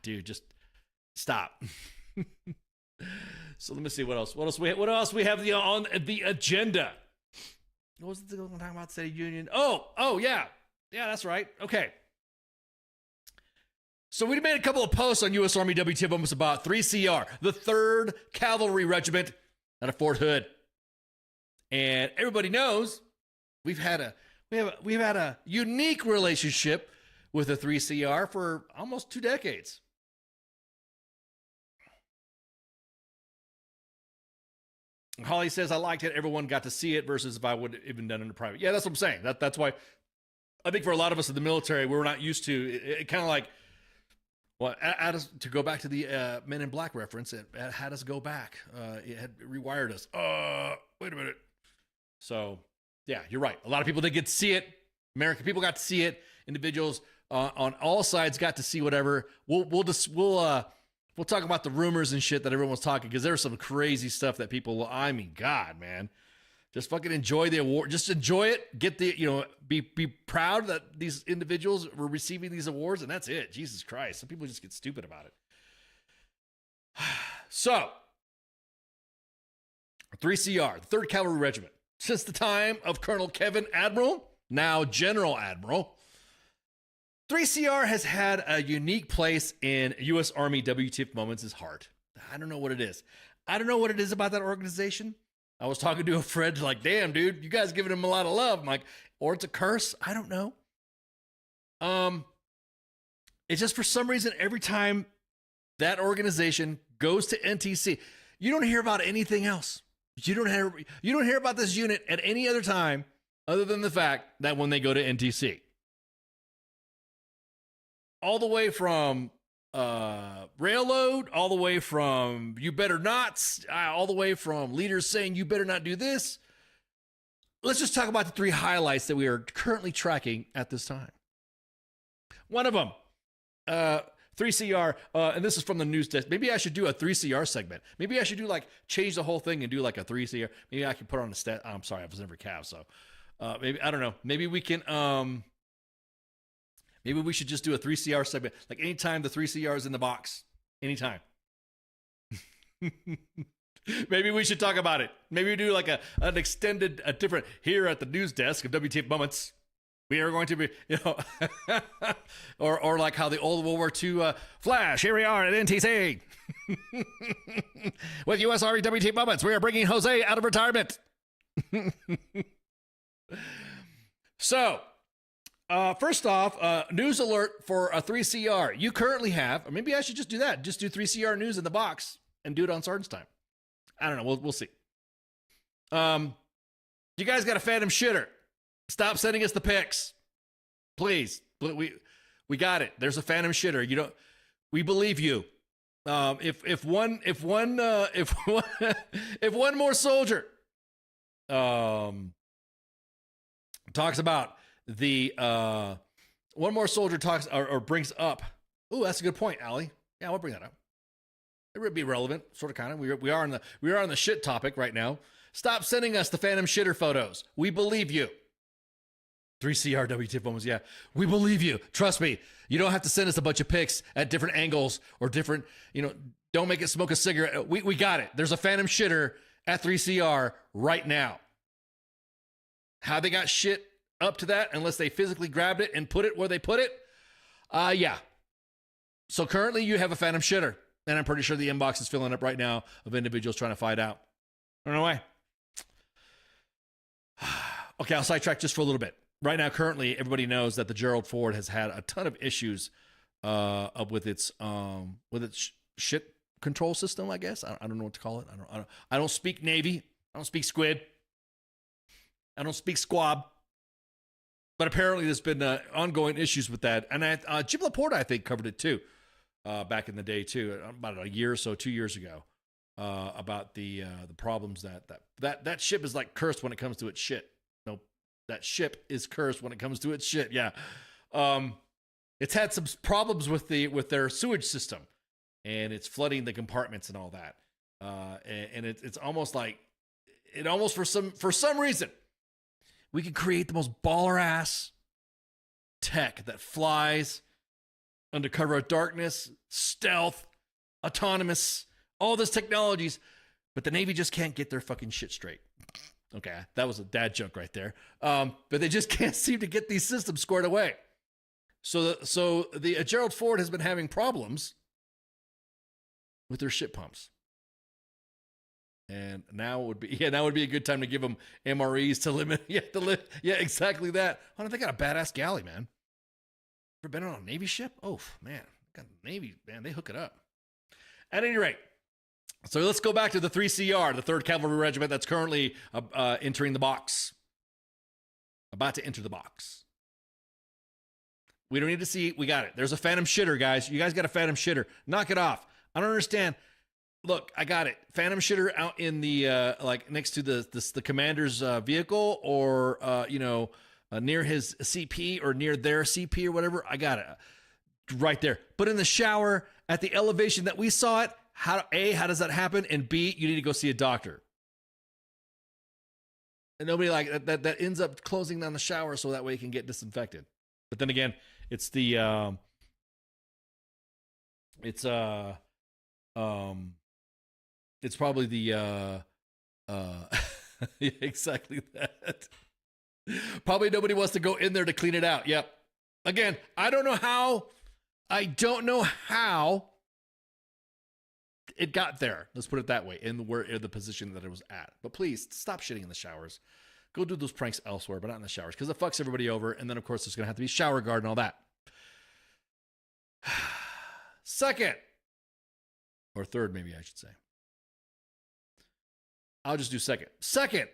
dude, just stop. So let me see what else we have on the agenda. What was it talking about? State of Union. Oh yeah, that's right. Okay. So we made a couple of posts on U.S. Army W.T.F almost about 3CR, the 3rd Cavalry Regiment out of Fort Hood, and everybody knows we've had a unique relationship with the 3CR for almost 2 decades. Holly says, I liked it. Everyone got to see it versus if I would have even done it in private. Yeah, that's what I'm saying. That's why I think for a lot of us in the military, we're not used to it. Kind of like, well, to go back to the Men in Black reference, it had us go back. It had rewired us. Wait a minute. So, yeah, you're right. A lot of people didn't get to see it. American people got to see it. Individuals on all sides got to see whatever. We'll talk about the rumors and shit that everyone's talking, because there's some crazy stuff that people, I mean, God, man, just fucking enjoy the award. Just enjoy it. Get the, be proud that these individuals were receiving these awards, and that's it. Jesus Christ. Some people just get stupid about it. So, 3CR, the 3rd Cavalry Regiment. Since the time of Colonel Kevin Admiral, now General Admiral, 3CR has had a unique place in U.S. Army W.T.F moments' heart. I don't know what it is. I don't know what it is about that organization. I was talking to a friend like, damn, dude, you guys giving him a lot of love. I'm like, or it's a curse. I don't know. It's just for some reason, every time that organization goes to NTC, you don't hear about anything else. You don't hear about this unit at any other time other than the fact that when they go to NTC. All the way from railload, all the way from you better not, all the way from leaders saying you better not do this. Let's just talk about the 3 highlights that we are currently tracking at this time. One of them, 3CR, and this is from the news desk. Maybe I should do a 3CR segment. Maybe I should change the whole thing and do like a 3CR. Maybe I can put on a stat. I'm sorry, I was never Cav, so maybe, I don't know. Maybe we can, maybe we should just do a 3CR segment. Like anytime the 3CR is in the box. Anytime. Maybe we should talk about it. Maybe we do like an extended, a different, here at the news desk of WTF Moments. We are going to be, or like how the old World War II flash. Here we are at NTC. With U.S. Army WTF Moments. We are bringing Jose out of retirement. So, first off, news alert for a 3CR. You currently have, or maybe I should just do that. Just do 3CR news in the box and do it on Sergeant's time. I don't know. We'll see. You guys got a phantom shitter. Stop sending us the pics, please. We got it. There's a phantom shitter. We believe you. If one more soldier talks about the one more soldier talks or brings up. Oh, that's a good point, Allie. Yeah, we'll bring that up. It would be relevant, sort of, kind of. We are on the shit topic right now. Stop sending us the phantom shitter photos. We believe you. 3CR WTF moments. Yeah, we believe you. Trust me. You don't have to send us a bunch of pics at different angles or different. Don't make it smoke a cigarette. We got it. There's a phantom shitter at 3CR right now. How they got shit up to that, unless they physically grabbed it and put it where they put it. Yeah. So currently you have a phantom shitter, and I'm pretty sure the inbox is filling up right now of individuals trying to find out. Run away. Okay, I'll sidetrack just for a little bit. Right now, currently, everybody knows that the Gerald Ford has had a ton of issues with its shit control system. I guess I don't know what to call it. I don't speak Navy. I don't speak squid. I don't speak squab. But apparently, there's been ongoing issues with that. And Jim Laporta, I think, covered it too back in the day too, about a year or so, 2 years ago. about the problems that ship is like cursed when it comes to its shit. No, that ship is cursed when it comes to its shit. Yeah, it's had some problems with their sewage system, and it's flooding the compartments and all that. And it's almost like for some reason we could create the most baller ass tech that flies under cover of darkness, stealth, autonomous, all those technologies, but the Navy just can't get their fucking shit straight. Okay, that was a dad joke right there. But they just can't seem to get these systems squared away. So the Gerald Ford has been having problems with their ship pumps. And now would be a good time to give them MREs to limit. Yeah, exactly that. Oh, they got a badass galley, man. Ever been on a Navy ship? Oh man, got Navy, man. They hook it up. At any rate, so let's go back to the 3CR, the 3rd Cavalry Regiment that's currently entering the box. About to enter the box. We don't need to see. We got it. There's a phantom shitter, guys. You guys got a phantom shitter. Knock it off. I don't understand. Look, I got it. Phantom shitter out in the like next to the commander's vehicle, or near his CP or near their CP or whatever. I got it right there. But in the shower at the elevation that we saw it, how does that happen? And B, you need to go see a doctor. And nobody like that ends up closing down the shower so that way it can get disinfected. But then again, it's the it's probably the exactly that. Probably nobody wants to go in there to clean it out. Yep. Again, I don't know how it got there. Let's put it that way, in the position that it was at. But please stop shitting in the showers. Go do those pranks elsewhere, but not in the showers, because it fucks everybody over. And then of course there's gonna have to be shower guard and all that. Second, or third, maybe I should say. I'll just do second. Second,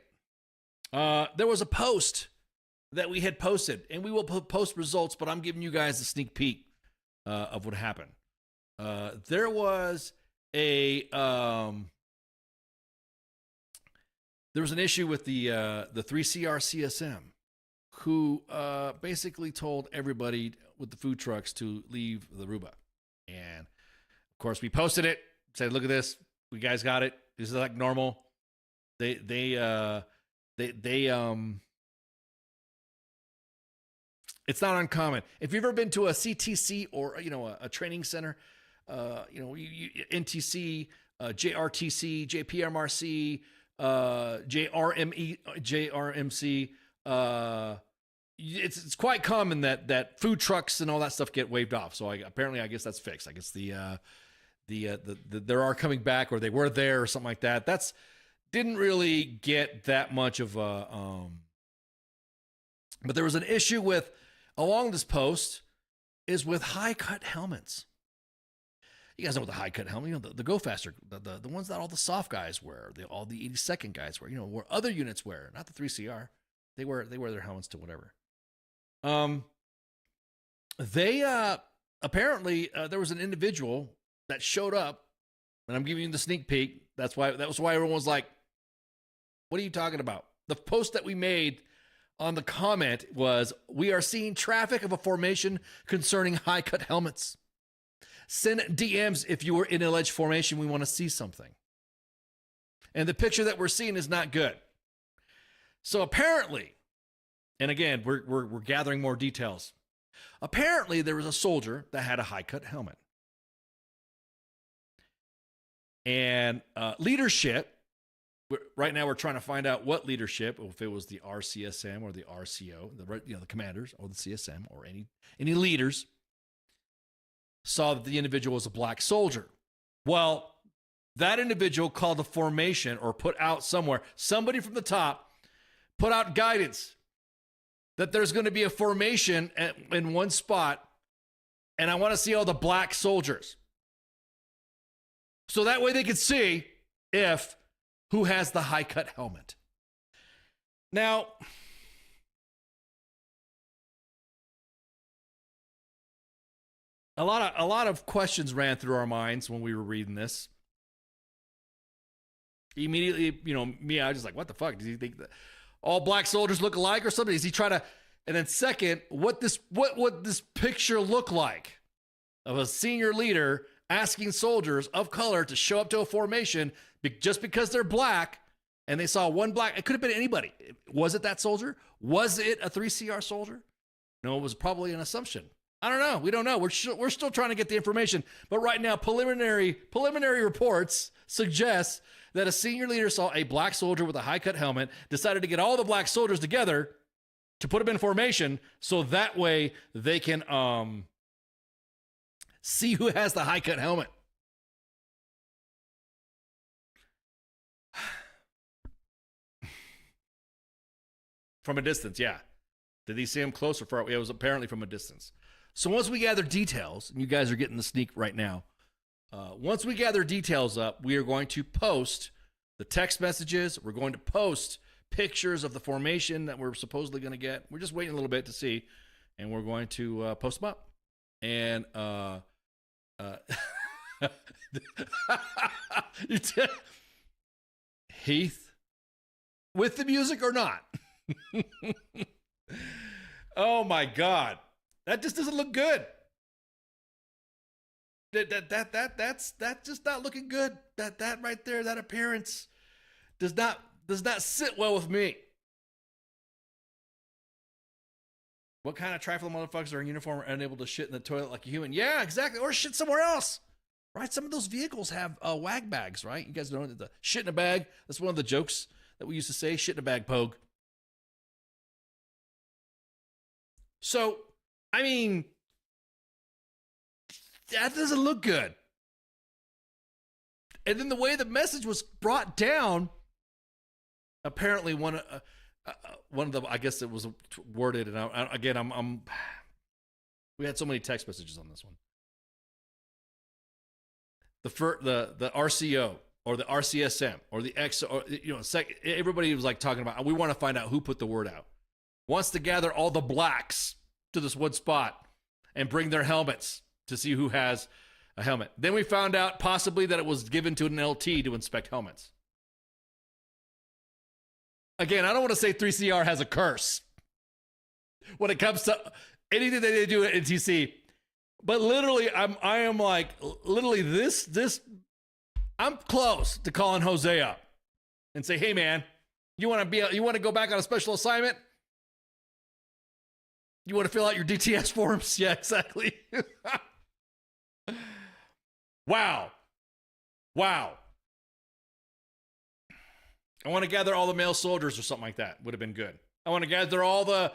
there was a post that we had posted, and we will post results, but I'm giving you guys a sneak peek of what happened. There was an issue with the 3CR CSM, who basically told everybody with the food trucks to leave the Aruba. And of course, we posted it, said, "Look at this, we guys got it. This is like normal." They it's not uncommon. If you've ever been to a CTC or a training center, NTC, JRTC, JPMRC, JRMC, it's quite common that food trucks and all that stuff get waved off. So apparently, I guess that's fixed. I guess the there are coming back, or they were there, or something like that. That's didn't really get that much of a but there was an issue with along this post is with high cut helmets. You guys know what the high cut helmet, the Go Faster, the ones that all the soft guys wear, all the 82nd guys wear, where other units wear, not the 3CR. They wear their helmets to whatever. They apparently there was an individual that showed up, and I'm giving you the sneak peek. That was why everyone was like, "What are you talking about?" The post that we made on the comment was, "We are seeing traffic of a formation concerning high cut helmets. Send DMs if you were in an alleged formation. We want to see something." And the picture that we're seeing is not good. So apparently, and again, we're gathering more details. Apparently, there was a soldier that had a high cut helmet. And leadership, right now we're trying to find out what leadership, if it was the RCSM or the RCO, the commanders, or the CSM, or any leaders, saw that the individual was a black soldier. Well, that individual called the formation, or put out somebody from the top put out guidance that there's going to be a formation in one spot, and I want to see all the black soldiers. So that way they could see who has the high cut helmet. Now, a lot of questions ran through our minds when we were reading this. Immediately, me, I was just like, what the fuck? Does he think that all black soldiers look alike or something? Is he trying to? And then second, what would this picture look like of a senior leader asking soldiers of color to show up to a formation just because they're black and they saw one black? It could have been anybody. Was it that soldier? Was it a 3CR soldier? No, it was probably an assumption. I don't know. We don't know. We're still trying to get the information. But right now, preliminary reports suggest that a senior leader saw a black soldier with a high-cut helmet, decided to get all the black soldiers together to put them in formation so that way they can see who has the high-cut helmet. From a distance, yeah. Did he see him close or far away? It was apparently from a distance. So once we gather details, and you guys are getting the sneak right now, once we gather details up, we are going to post the text messages. We're going to post pictures of the formation that we're supposedly going to get. We're just waiting a little bit to see, and we're going to post them up. And Heath, with the music or not? Oh my God, that just doesn't look good. That's just not looking good. That right there, that appearance does not sit well with me. What kind of trifling motherfuckers are in uniform and unable to shit in the toilet like a human? Yeah, exactly. Or shit somewhere else. Right? Some of those vehicles have wag bags, right? You guys know that the shit in a bag. That's one of the jokes that we used to say, shit in a bag, pogue. So, I mean, that doesn't look good. And then the way the message was brought down, apparently one of the, I guess it was worded, and I'm we had so many text messages on this one. The RCO or the RCSM or the X, or everybody was like talking about, we want to find out who put the word out. Wants to gather all the blacks to this one spot and bring their helmets to see who has a helmet. Then we found out possibly that it was given to an LT to inspect helmets. Again, I don't want to say 3CR has a curse when it comes to anything that they do at NTC, but literally, I am like, literally this, I'm close to calling Jose up and say, hey man, you want to go back on a special assignment? You want to fill out your DTS forms? Yeah, exactly. Wow. I want to gather all the male soldiers or something like that. Would have been good. I want to gather all the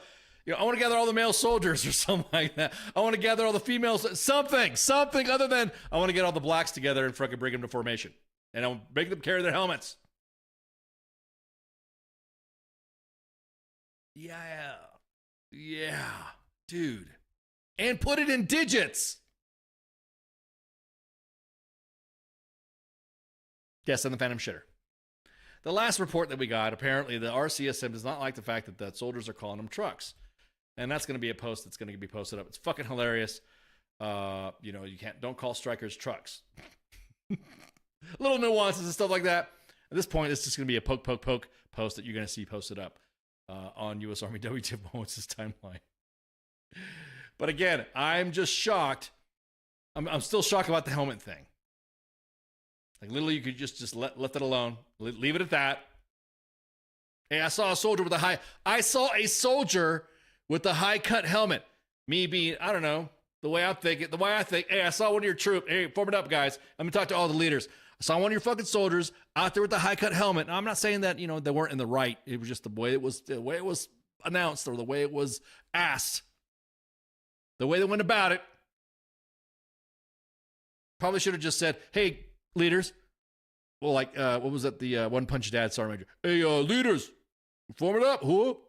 male soldiers or something like that. I want to gather all the females. Something other than I want to get all the blacks together and fucking bring them to formation. And I'll make them carry their helmets. Yeah, dude. And put it in digits. Yes, I'm the Phantom Shitter. The last report that we got, apparently the RCSM does not like the fact that the soldiers are calling them trucks. And that's going to be a post that's going to be posted up. It's fucking hilarious. Don't call strikers trucks. Little nuances and stuff like that. At this point, it's just going to be a poke post that you're going to see posted up on U.S. Army W.T.F Moments' timeline. But again, I'm just shocked. I'm still shocked about the helmet thing. Like, literally, you could just let that alone. Leave it at that. Hey, I saw a soldier with a high cut helmet. Me being, I don't know, the way I think, hey, I saw one of your troops. Hey, form it up, guys. I'm going to talk to all the leaders. I saw one of your fucking soldiers out there with the high cut helmet. Now, I'm not saying that, they weren't in the right. It was just the way it was announced, or the way it was asked. The way they went about it. Probably should have just said, hey, leaders. Well, like, what was that? The One Punch Dad Sergeant Major. Hey, leaders, form it up. Whoop.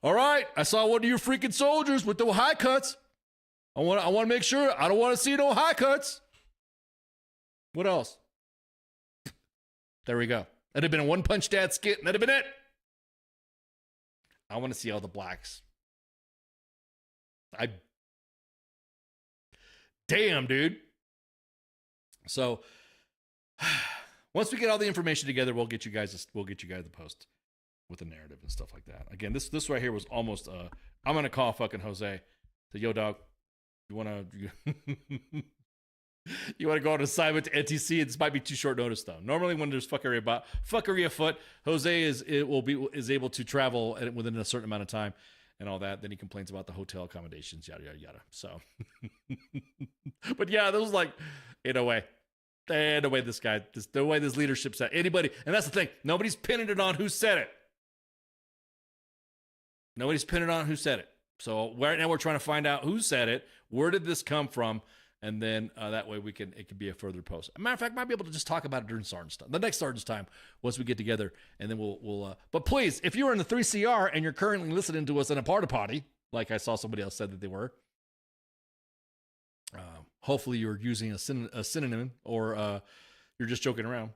All right. I saw one of your freaking soldiers with the high cuts. I want to make sure. I don't want to see no high cuts. What else? There we go. That'd have been a One Punch Dad skit. That'd have been it. I want to see all the blacks. Damn, dude. So, once we get all the information together, we'll get you guys the post with a narrative and stuff like that. Again, this right here was almost I'm gonna call fucking Jose. Say, yo, dog, you wanna you wanna go on assignment to NTC? This might be too short notice though. Normally, when there's fuckery afoot, Jose is able to travel within a certain amount of time and all that. Then he complains about the hotel accommodations, yada yada yada. So, but yeah, those like in a way. And the way the way this leadership said anybody, and that's the thing, nobody's pinning it on who said it. Nobody's pinning it on who said it. So right now we're trying to find out who said it, where did this come from, and then that way it can be a further post. As a matter of fact, I might be able to just talk about it during Sergeant's time, the next Sergeant's time, once we get together, and then we'll. But please, if you're in the 3CR and you're currently listening to us in a porta potty, like I saw somebody else said that they were. Hopefully you're using a synonym or you're just joking around.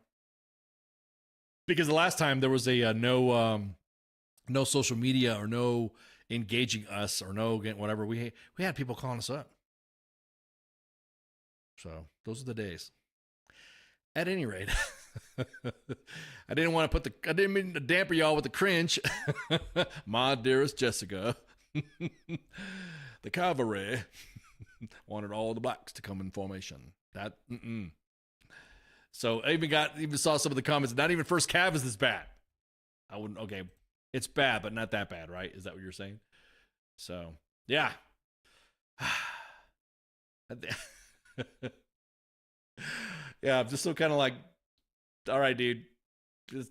Because the last time there was a no social media or no engaging us or no whatever. We had people calling us up. So those are the days. At any rate, I didn't mean to damper y'all with the cringe. My dearest Jessica, the cavalry wanted all the blacks to come in formation. So I even saw some of the comments. Not even first Cav is this bad. I wouldn't. Okay, it's bad, but not that bad, right? Is that what you're saying? So yeah. Yeah, I'm just so kind of like, all right, dude.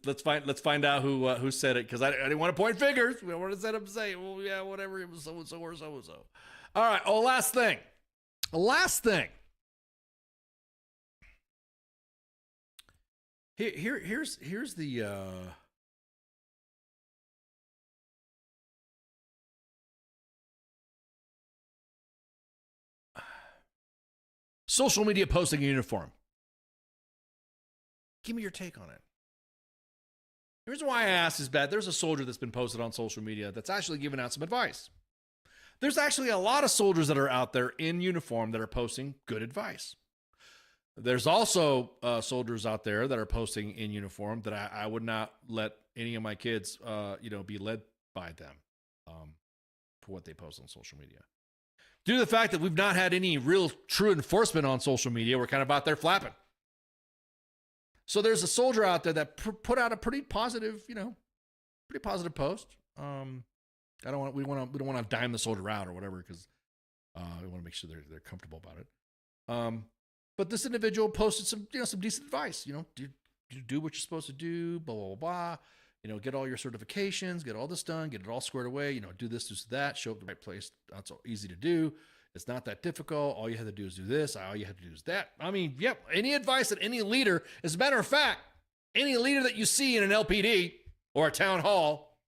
Let's find out who said it, because I didn't want to point fingers. We wanted to set up and say, well, yeah, whatever. It was so and so or so and so. All right. Oh, last thing. Here's the social media posting in uniform. Give me your take on it. The reason why I asked is that there's a soldier that's been posted on social media that's actually giving out some advice. There's actually a lot of soldiers that are out there in uniform that are posting good advice. There's also soldiers out there that are posting in uniform that I would not let any of my kids, be led by them for what they post on social media. Due to the fact that we've not had any real true enforcement on social media, we're kind of out there flapping. So there's a soldier out there that put out a pretty positive post. We don't want to dime the soldier out or whatever, because we want to make sure they're comfortable about it. But this individual posted some decent advice. Do what you're supposed to do. Blah blah blah. Get all your certifications, get all this done, get it all squared away. Do this, do that. Show up the right place. That's so easy to do. It's not that difficult. All you have to do is do this. All you have to do is that. I mean, yep. Any advice that any leader, as a matter of fact, any leader that you see in an LPD or a town hall,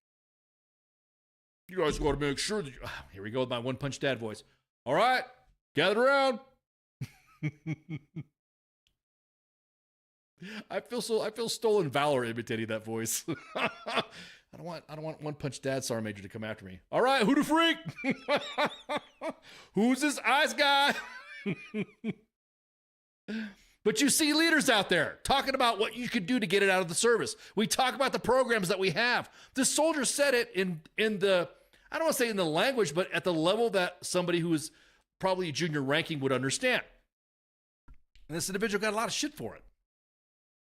you guys got to make sure that here we go with my one punch dad voice. All right, gather around. I feel stolen valor imitating that voice. I don't want one punch dad sergeant major to come after me. All right, who the freak? Who's this ice guy? But you see leaders out there talking about what you could do to get it out of the service. We talk about the programs that we have. The soldier said it in the, I don't want to say in the language, but at the level that somebody who is probably a junior ranking would understand. And this individual got a lot of shit for it.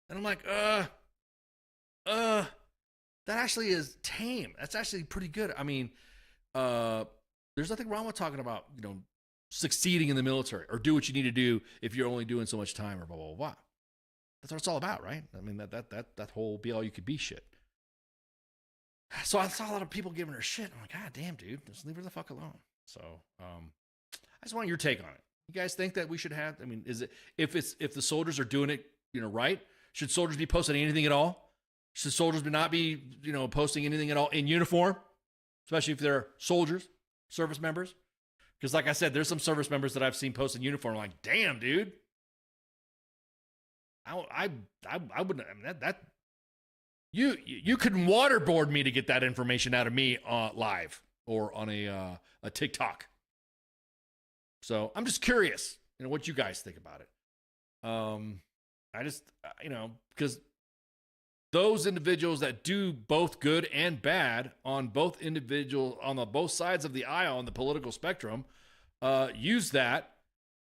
And I'm like, that actually is tame. That's actually pretty good. I mean, there's nothing wrong with talking about, succeeding in the military or do what you need to do if you're only doing so much time or blah, blah, blah, blah. That's what it's all about, right? I mean, that whole be all you could be shit. So I saw a lot of people giving her shit. I'm like, God damn, dude, just leave her the fuck alone. So, I just want your take on it. You guys think that we should have, I mean, is it, if the soldiers are doing it, right? Should soldiers be posting anything at all? Should soldiers not be, posting anything at all in uniform? Especially if they're soldiers, service members? Because like I said, there's some service members that I've seen post in uniform. I'm like, damn, dude. I wouldn't, I mean, that you couldn't waterboard me to get that information out of me live or on a TikTok. So I'm just curious, what you guys think about it. I just, because those individuals that do both good and bad on both both sides of the aisle on the political spectrum, use that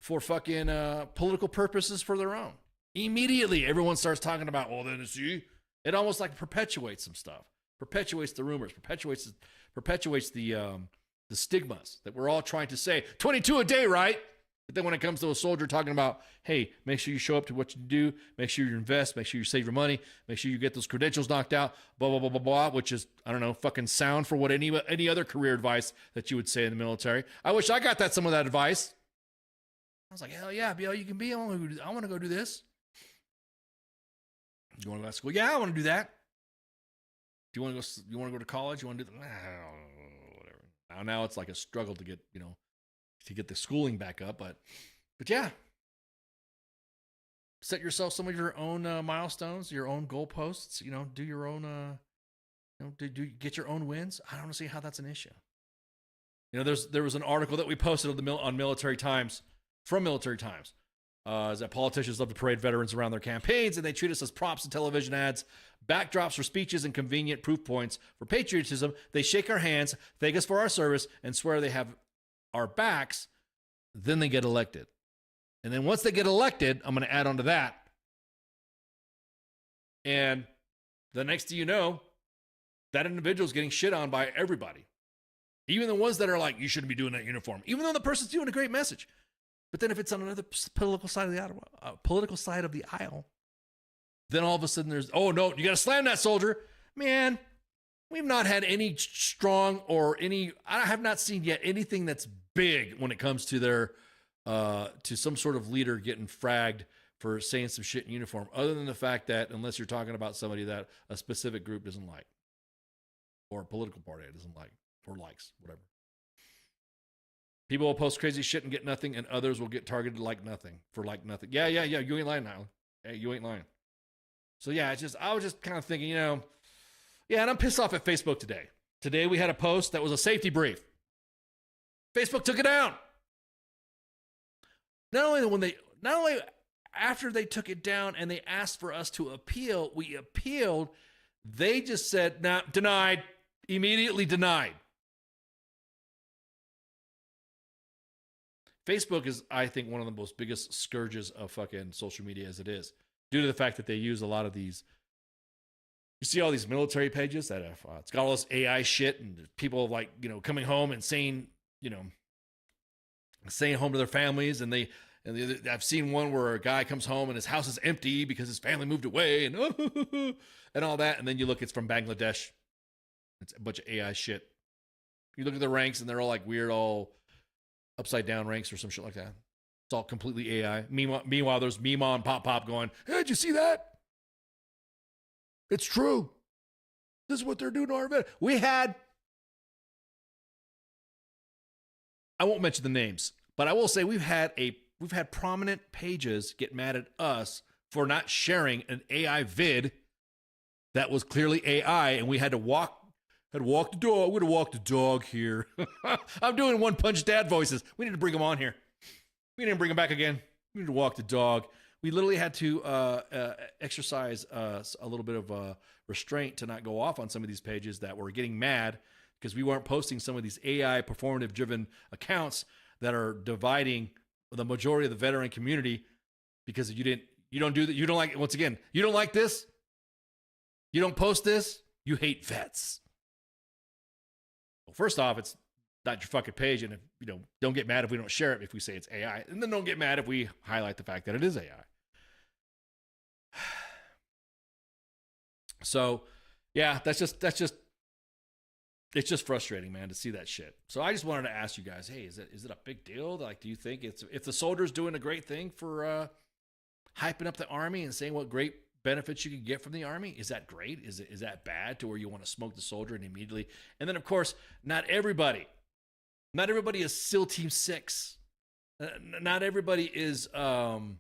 for fucking political purposes for their own. Immediately, everyone starts talking about, well, then see, it almost like perpetuates some stuff, perpetuates the rumors, perpetuates the stigmas that we're all trying to say. 22 a day, right? But then when it comes to a soldier talking about, hey, make sure you show up to what you do, make sure you invest, make sure you save your money, make sure you get those credentials knocked out, blah, blah, blah, blah, blah, which is, I don't know, fucking sound for what any other career advice that you would say in the military. I wish I got some of that advice. I was like, hell yeah, be all you can be. I want to go do this. You want to go to school? Yeah, I want to do that. Do you want to go? You want to go to college? You want to do that? Whatever. Now it's like a struggle to get the schooling back up, but yeah, set yourself some of your own milestones, your own goalposts. Do your own. Do get your own wins. I don't see how that's an issue. There was an article that we posted on Military Times from Military Times. Is that politicians love to parade veterans around their campaigns, and they treat us as props in television ads, backdrops for speeches, and convenient proof points for patriotism. They shake our hands, thank us for our service, and swear they have our backs. Then they get elected. And then once they get elected, I'm going to add on to that. And the next thing you know, that individual is getting shit on by everybody. Even the ones that are like, you shouldn't be doing that uniform, even though the person's doing a great message. But then if it's on another political side of the aisle, then all of a sudden there's, oh no, you got to slam that soldier. Man, we've not had any strong I have not seen yet anything that's big when it comes to to some sort of leader getting fragged for saying some shit in uniform, other than the fact that unless you're talking about somebody that a specific group doesn't like, or a political party doesn't like, or likes, whatever. People will post crazy shit and get nothing, and others will get targeted for like nothing. Yeah. You ain't lying, Nyla. Hey, you ain't lying. So yeah, I was just kind of thinking, yeah, and I'm pissed off at Facebook today. Today we had a post that was a safety brief. Facebook took it down. Not only after they took it down and they asked for us to appeal, we appealed. They just said, nah, denied, immediately denied. Facebook is, I think, one of the most biggest scourges of fucking social media as it is, due to the fact that they use a lot of these. You see all these military pages that have, it's got all this AI shit and people like, coming home and saying home to their families. And I've seen one where a guy comes home and his house is empty because his family moved away and all that. And then you look, it's from Bangladesh. It's a bunch of AI shit. You look at the ranks and they're all like weird, all upside down ranks or some shit like that. It's all completely AI. Meanwhile, there's Meemaw and Pop going, hey, did you see that? It's true. This is what they're doing to our vet. I won't mention the names, but I will say we've had prominent pages get mad at us for not sharing an AI vid that was clearly AI, and we had to walk the dog. We're going to walk the dog here. I'm doing One Punch Dad voices. We need to bring him on here. We need to bring him back again. We need to walk the dog. We literally had to exercise a little bit of restraint to not go off on some of these pages that were getting mad because we weren't posting some of these AI performative-driven accounts that are dividing the majority of the veteran community because you don't do that. You don't like, once again, you don't like this. You don't post this. You hate vets. Well, first off, it's not your fucking page, and if don't get mad if we don't share it if we say it's AI, and then don't get mad if we highlight the fact that it is AI. So, yeah, it's just frustrating, man, to see that shit. So I just wanted to ask you guys, hey, is it a big deal? Like, do you think if the soldier's doing a great thing for hyping up the Army and saying what great benefits you can get from the Army, is that great? Is that bad to where you want to smoke the soldier and immediately? And then, of course, not everybody is SEAL Team 6. Not everybody is SEAL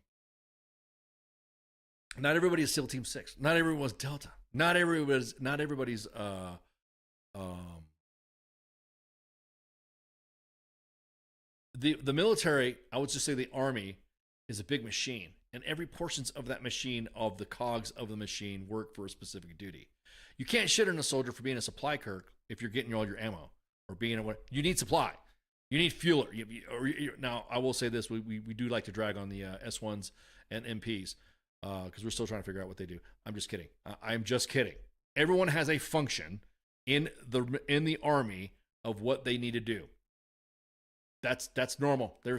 Team 6. Not everyone's Delta. Not everybody's the military, I would just say the Army is a big machine. and every portions of that machine, of the cogs of the machine, work for a specific duty. You can't shit on a soldier for being a supply clerk if you're getting all your ammo or being a what. You need supply. You need fueler. Now, I will say this: we do like to drag on the S1s and MPs because we're still trying to figure out what they do. I'm just kidding. I'm just kidding. Everyone has a function in the army of what they need to do. That's normal. I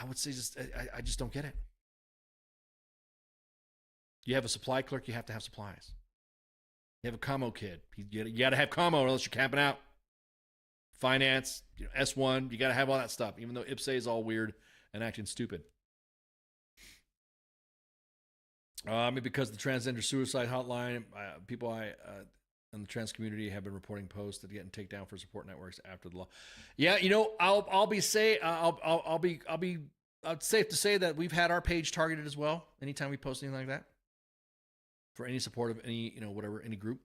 would say I just don't get it. You have a supply clerk, you have to have supplies. You have a commo kid, you got to have commo or else you're camping out. Finance, S1, you got to have all that stuff, even though IPSE is all weird and acting stupid. Maybe because the transgender suicide hotline, people in the trans community have been reporting posts that getting taken down for support networks after the law. Yeah, it's safe to say that we've had our page targeted as well. Anytime we post anything like that, for any support of any any group.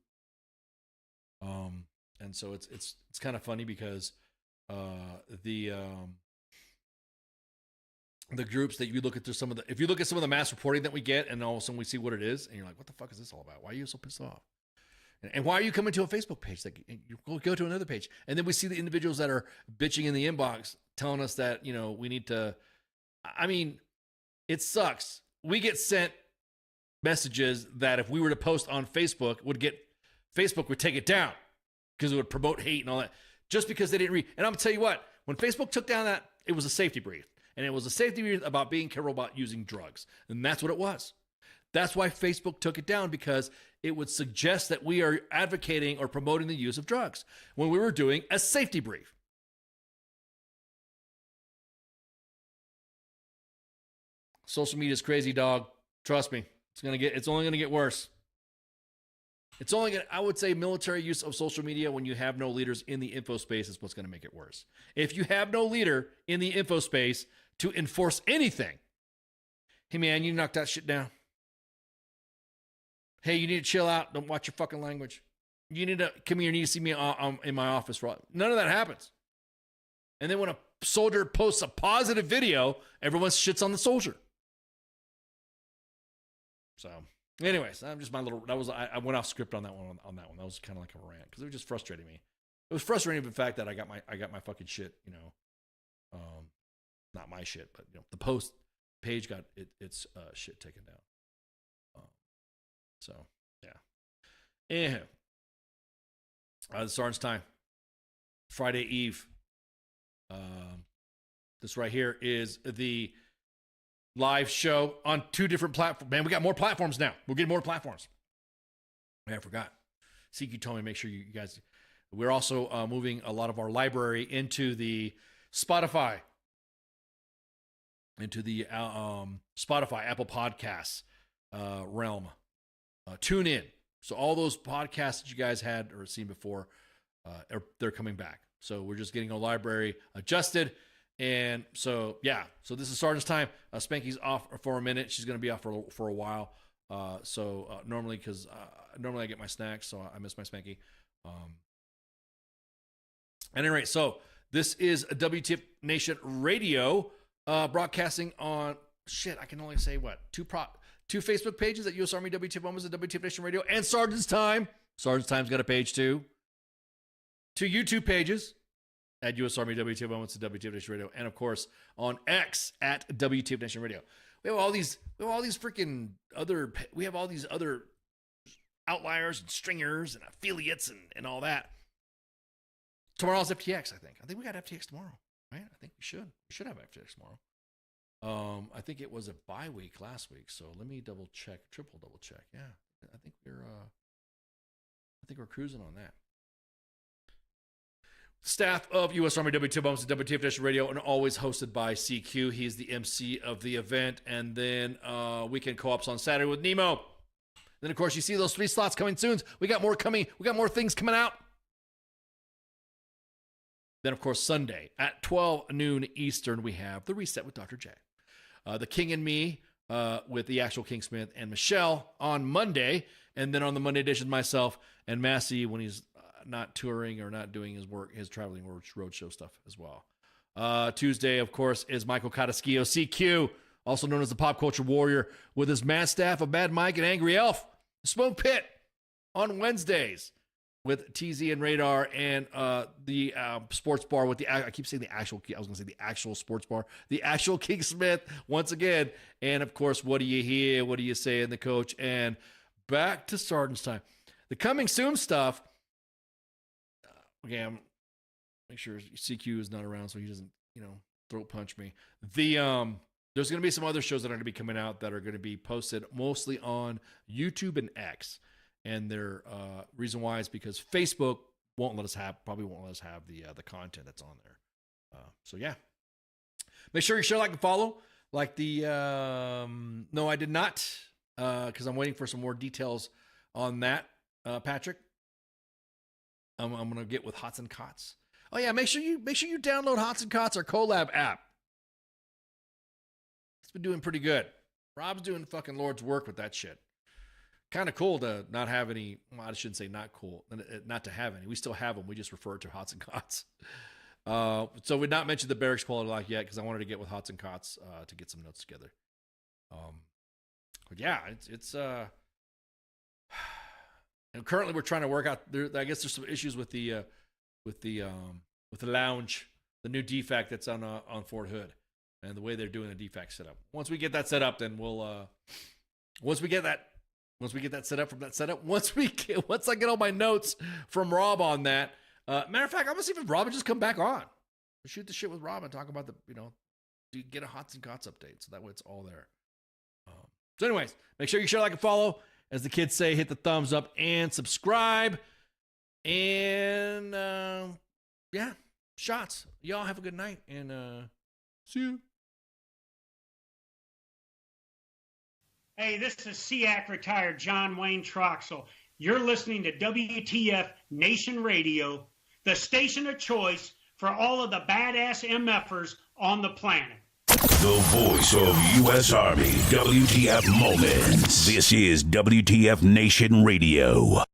And so it's kind of funny because the groups that you look at, if you look at some of the mass reporting that we get, and all of a sudden we see what it is, and you're like, what the fuck is this all about? Why are you so pissed off? And why are you coming to a Facebook page? That you go to another page, and then we see the individuals that are bitching in the inbox, telling us that we need to. I mean, it sucks. We get sent messages that if we were to post on Facebook, Facebook would take it down because it would promote hate and all that, just because they didn't read. And I'm gonna tell you what, when Facebook took down that, it was a safety brief, and it was a safety brief about being careful about using drugs, and that's what it was. That's why Facebook took it down, because it would suggest that we are advocating or promoting the use of drugs when we were doing a safety brief. Social media is crazy, dog. Trust me. It's only gonna get worse. I would say military use of social media when you have no leaders in the info space is what's gonna make it worse. If you have no leader in the info space to enforce anything, hey man, you knock that shit down. Hey, you need to chill out. Don't watch your fucking language. You need to come here. You need to see me in my office. None of that happens. And then when a soldier posts a positive video, everyone shits on the soldier. So, anyways, I'm just I went off script on that one. That was kind of like a rant because it was just frustrating me. It was frustrating the fact that I got my fucking shit. Not my shit, but the post page got its shit taken down. So, yeah. Anyhow, the Sergeant's Time, Friday Eve. This right here is the live show on 2 different platforms. Man, we got more platforms now. We'll get more platforms. Man, I forgot. CQ told me to make sure you guys. We're also moving a lot of our library into the Spotify, Spotify, Apple Podcasts realm. Tune in. So all those podcasts that you guys had or seen before, they're coming back. So we're just getting a library adjusted. And so, yeah. So this is Sergeant's Time. Spanky's off for a minute. She's going to be off for a while. Normally, because normally I get my snacks, so I miss my Spanky. At any rate, so this is a W.T.F Nation Radio broadcasting on, I can only say what? 2 Facebook pages at U.S. Army W.T.F Moments at W.T.F Nation Radio and Sergeant's Time. Sergeant's Time's got a page too. 2 YouTube pages at U.S. Army W.T.F Moments at W.T.F Nation Radio, and of course on X at W.T.F Nation Radio. We have all these freaking other. We have all these other outliers and stringers and affiliates and all that. Tomorrow's FTX. I think we got FTX tomorrow, right? I think we should. We should have FTX tomorrow. I think it was a bye week last week, so let me triple double check. Yeah, I think we're cruising on that. Staff of U.S. Army W.T.F Moments at W.T.F Nation Radio, and always hosted by CQ. He's the MC of the event, and then weekend co-ops on Saturday with Nemo. Then of course you see those 3 slots coming soon. We got more coming. We got more things coming out. Then of course Sunday at 12 noon Eastern we have the Reset with Dr. J. The King and Me with the actual King Smith and Michelle on Monday. And then on the Monday edition, myself and Massey when he's not touring or not doing his traveling roadshow stuff as well. Tuesday, of course, is Michael Cataschio, CQ, also known as the Pop Culture Warrior, with his mad staff of Mad Mike and Angry Elf. Smoke Pit on Wednesdays with TZ and Radar, and the sports bar with I keep saying the actual, I was going to say the actual sports bar, the actual King Smith once again. And of course, what do you hear? What do you say in the coach? And back to Sergeant's Time. The coming soon stuff. Again, make sure CQ is not around so he doesn't, throat punch me. There's going to be some other shows that are going to be coming out that are going to be posted mostly on YouTube and X. And their reason why is because Facebook probably won't let us have the content that's on there. So yeah, make sure you share, like, and follow. Like no, I did not, because I'm waiting for some more details on that. Patrick, I'm gonna get with Hots and Cots. Oh yeah, make sure you download Hots and Cots, our collab app. It's been doing pretty good. Rob's doing fucking Lord's work with that shit. Kind of cool to not have any. Well, I shouldn't say not cool, not to have any. We still have them. We just refer to Hots and Cots. So we'd not mentioned the Barracks Quality Lock yet because I wanted to get with Hots and Cots to get some notes together. But yeah, it's and currently we're trying to work out. I guess there's some issues with the lounge, the new defect that's on Fort Hood, and the way they're doing the defect setup. Once we get that set up, then we'll once we get that set up from that setup, once I get all my notes from Rob on that. Matter of fact, I'm gonna see if Rob will just come back on. Shoot the shit with Rob and talk about do get a Hots and Cots update, so that way it's all there. So anyways, make sure you share, like, and follow. As the kids say, hit the thumbs up and subscribe. And yeah, shots. Y'all have a good night, and see you. Hey, this is SEAC retired John Wayne Troxel. You're listening to WTF Nation Radio, the station of choice for all of the badass MFers on the planet. The voice of U.S. Army, WTF Moments. This is WTF Nation Radio.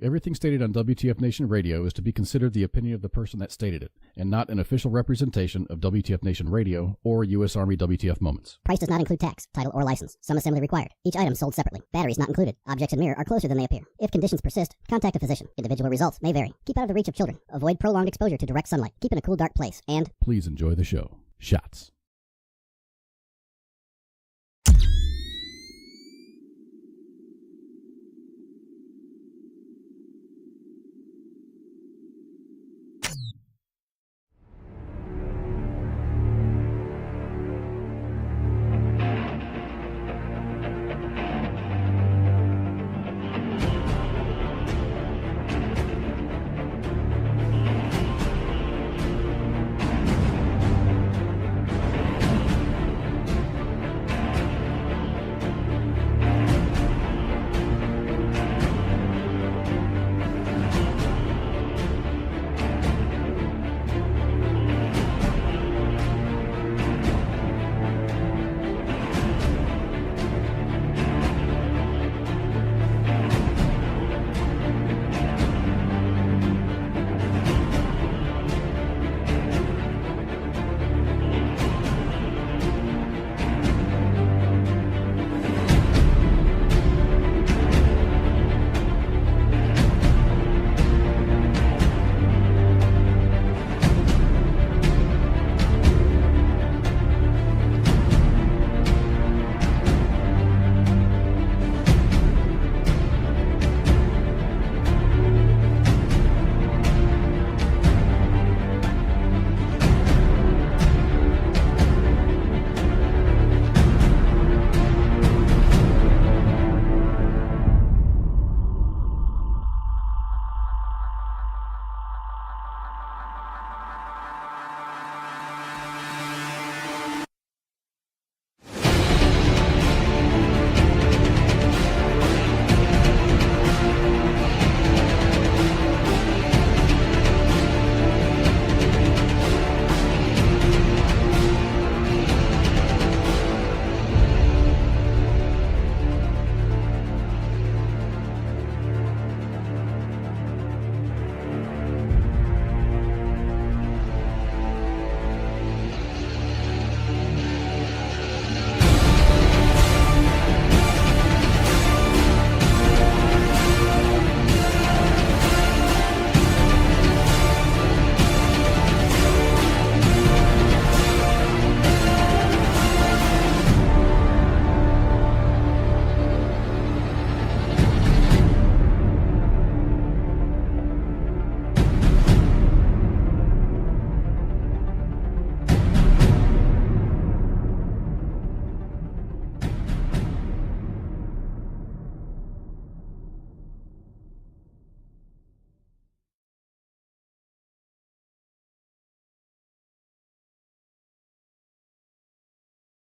Everything stated on WTF Nation Radio is to be considered the opinion of the person that stated it, and not an official representation of WTF Nation Radio or U.S. Army WTF Moments. Price does not include tax, title, or license. Some assembly required. Each item sold separately. Batteries not included. Objects in mirror are closer than they appear. If conditions persist, contact a physician. Individual results may vary. Keep out of the reach of children. Avoid prolonged exposure to direct sunlight. Keep in a cool, dark place. And please enjoy the show. Shots.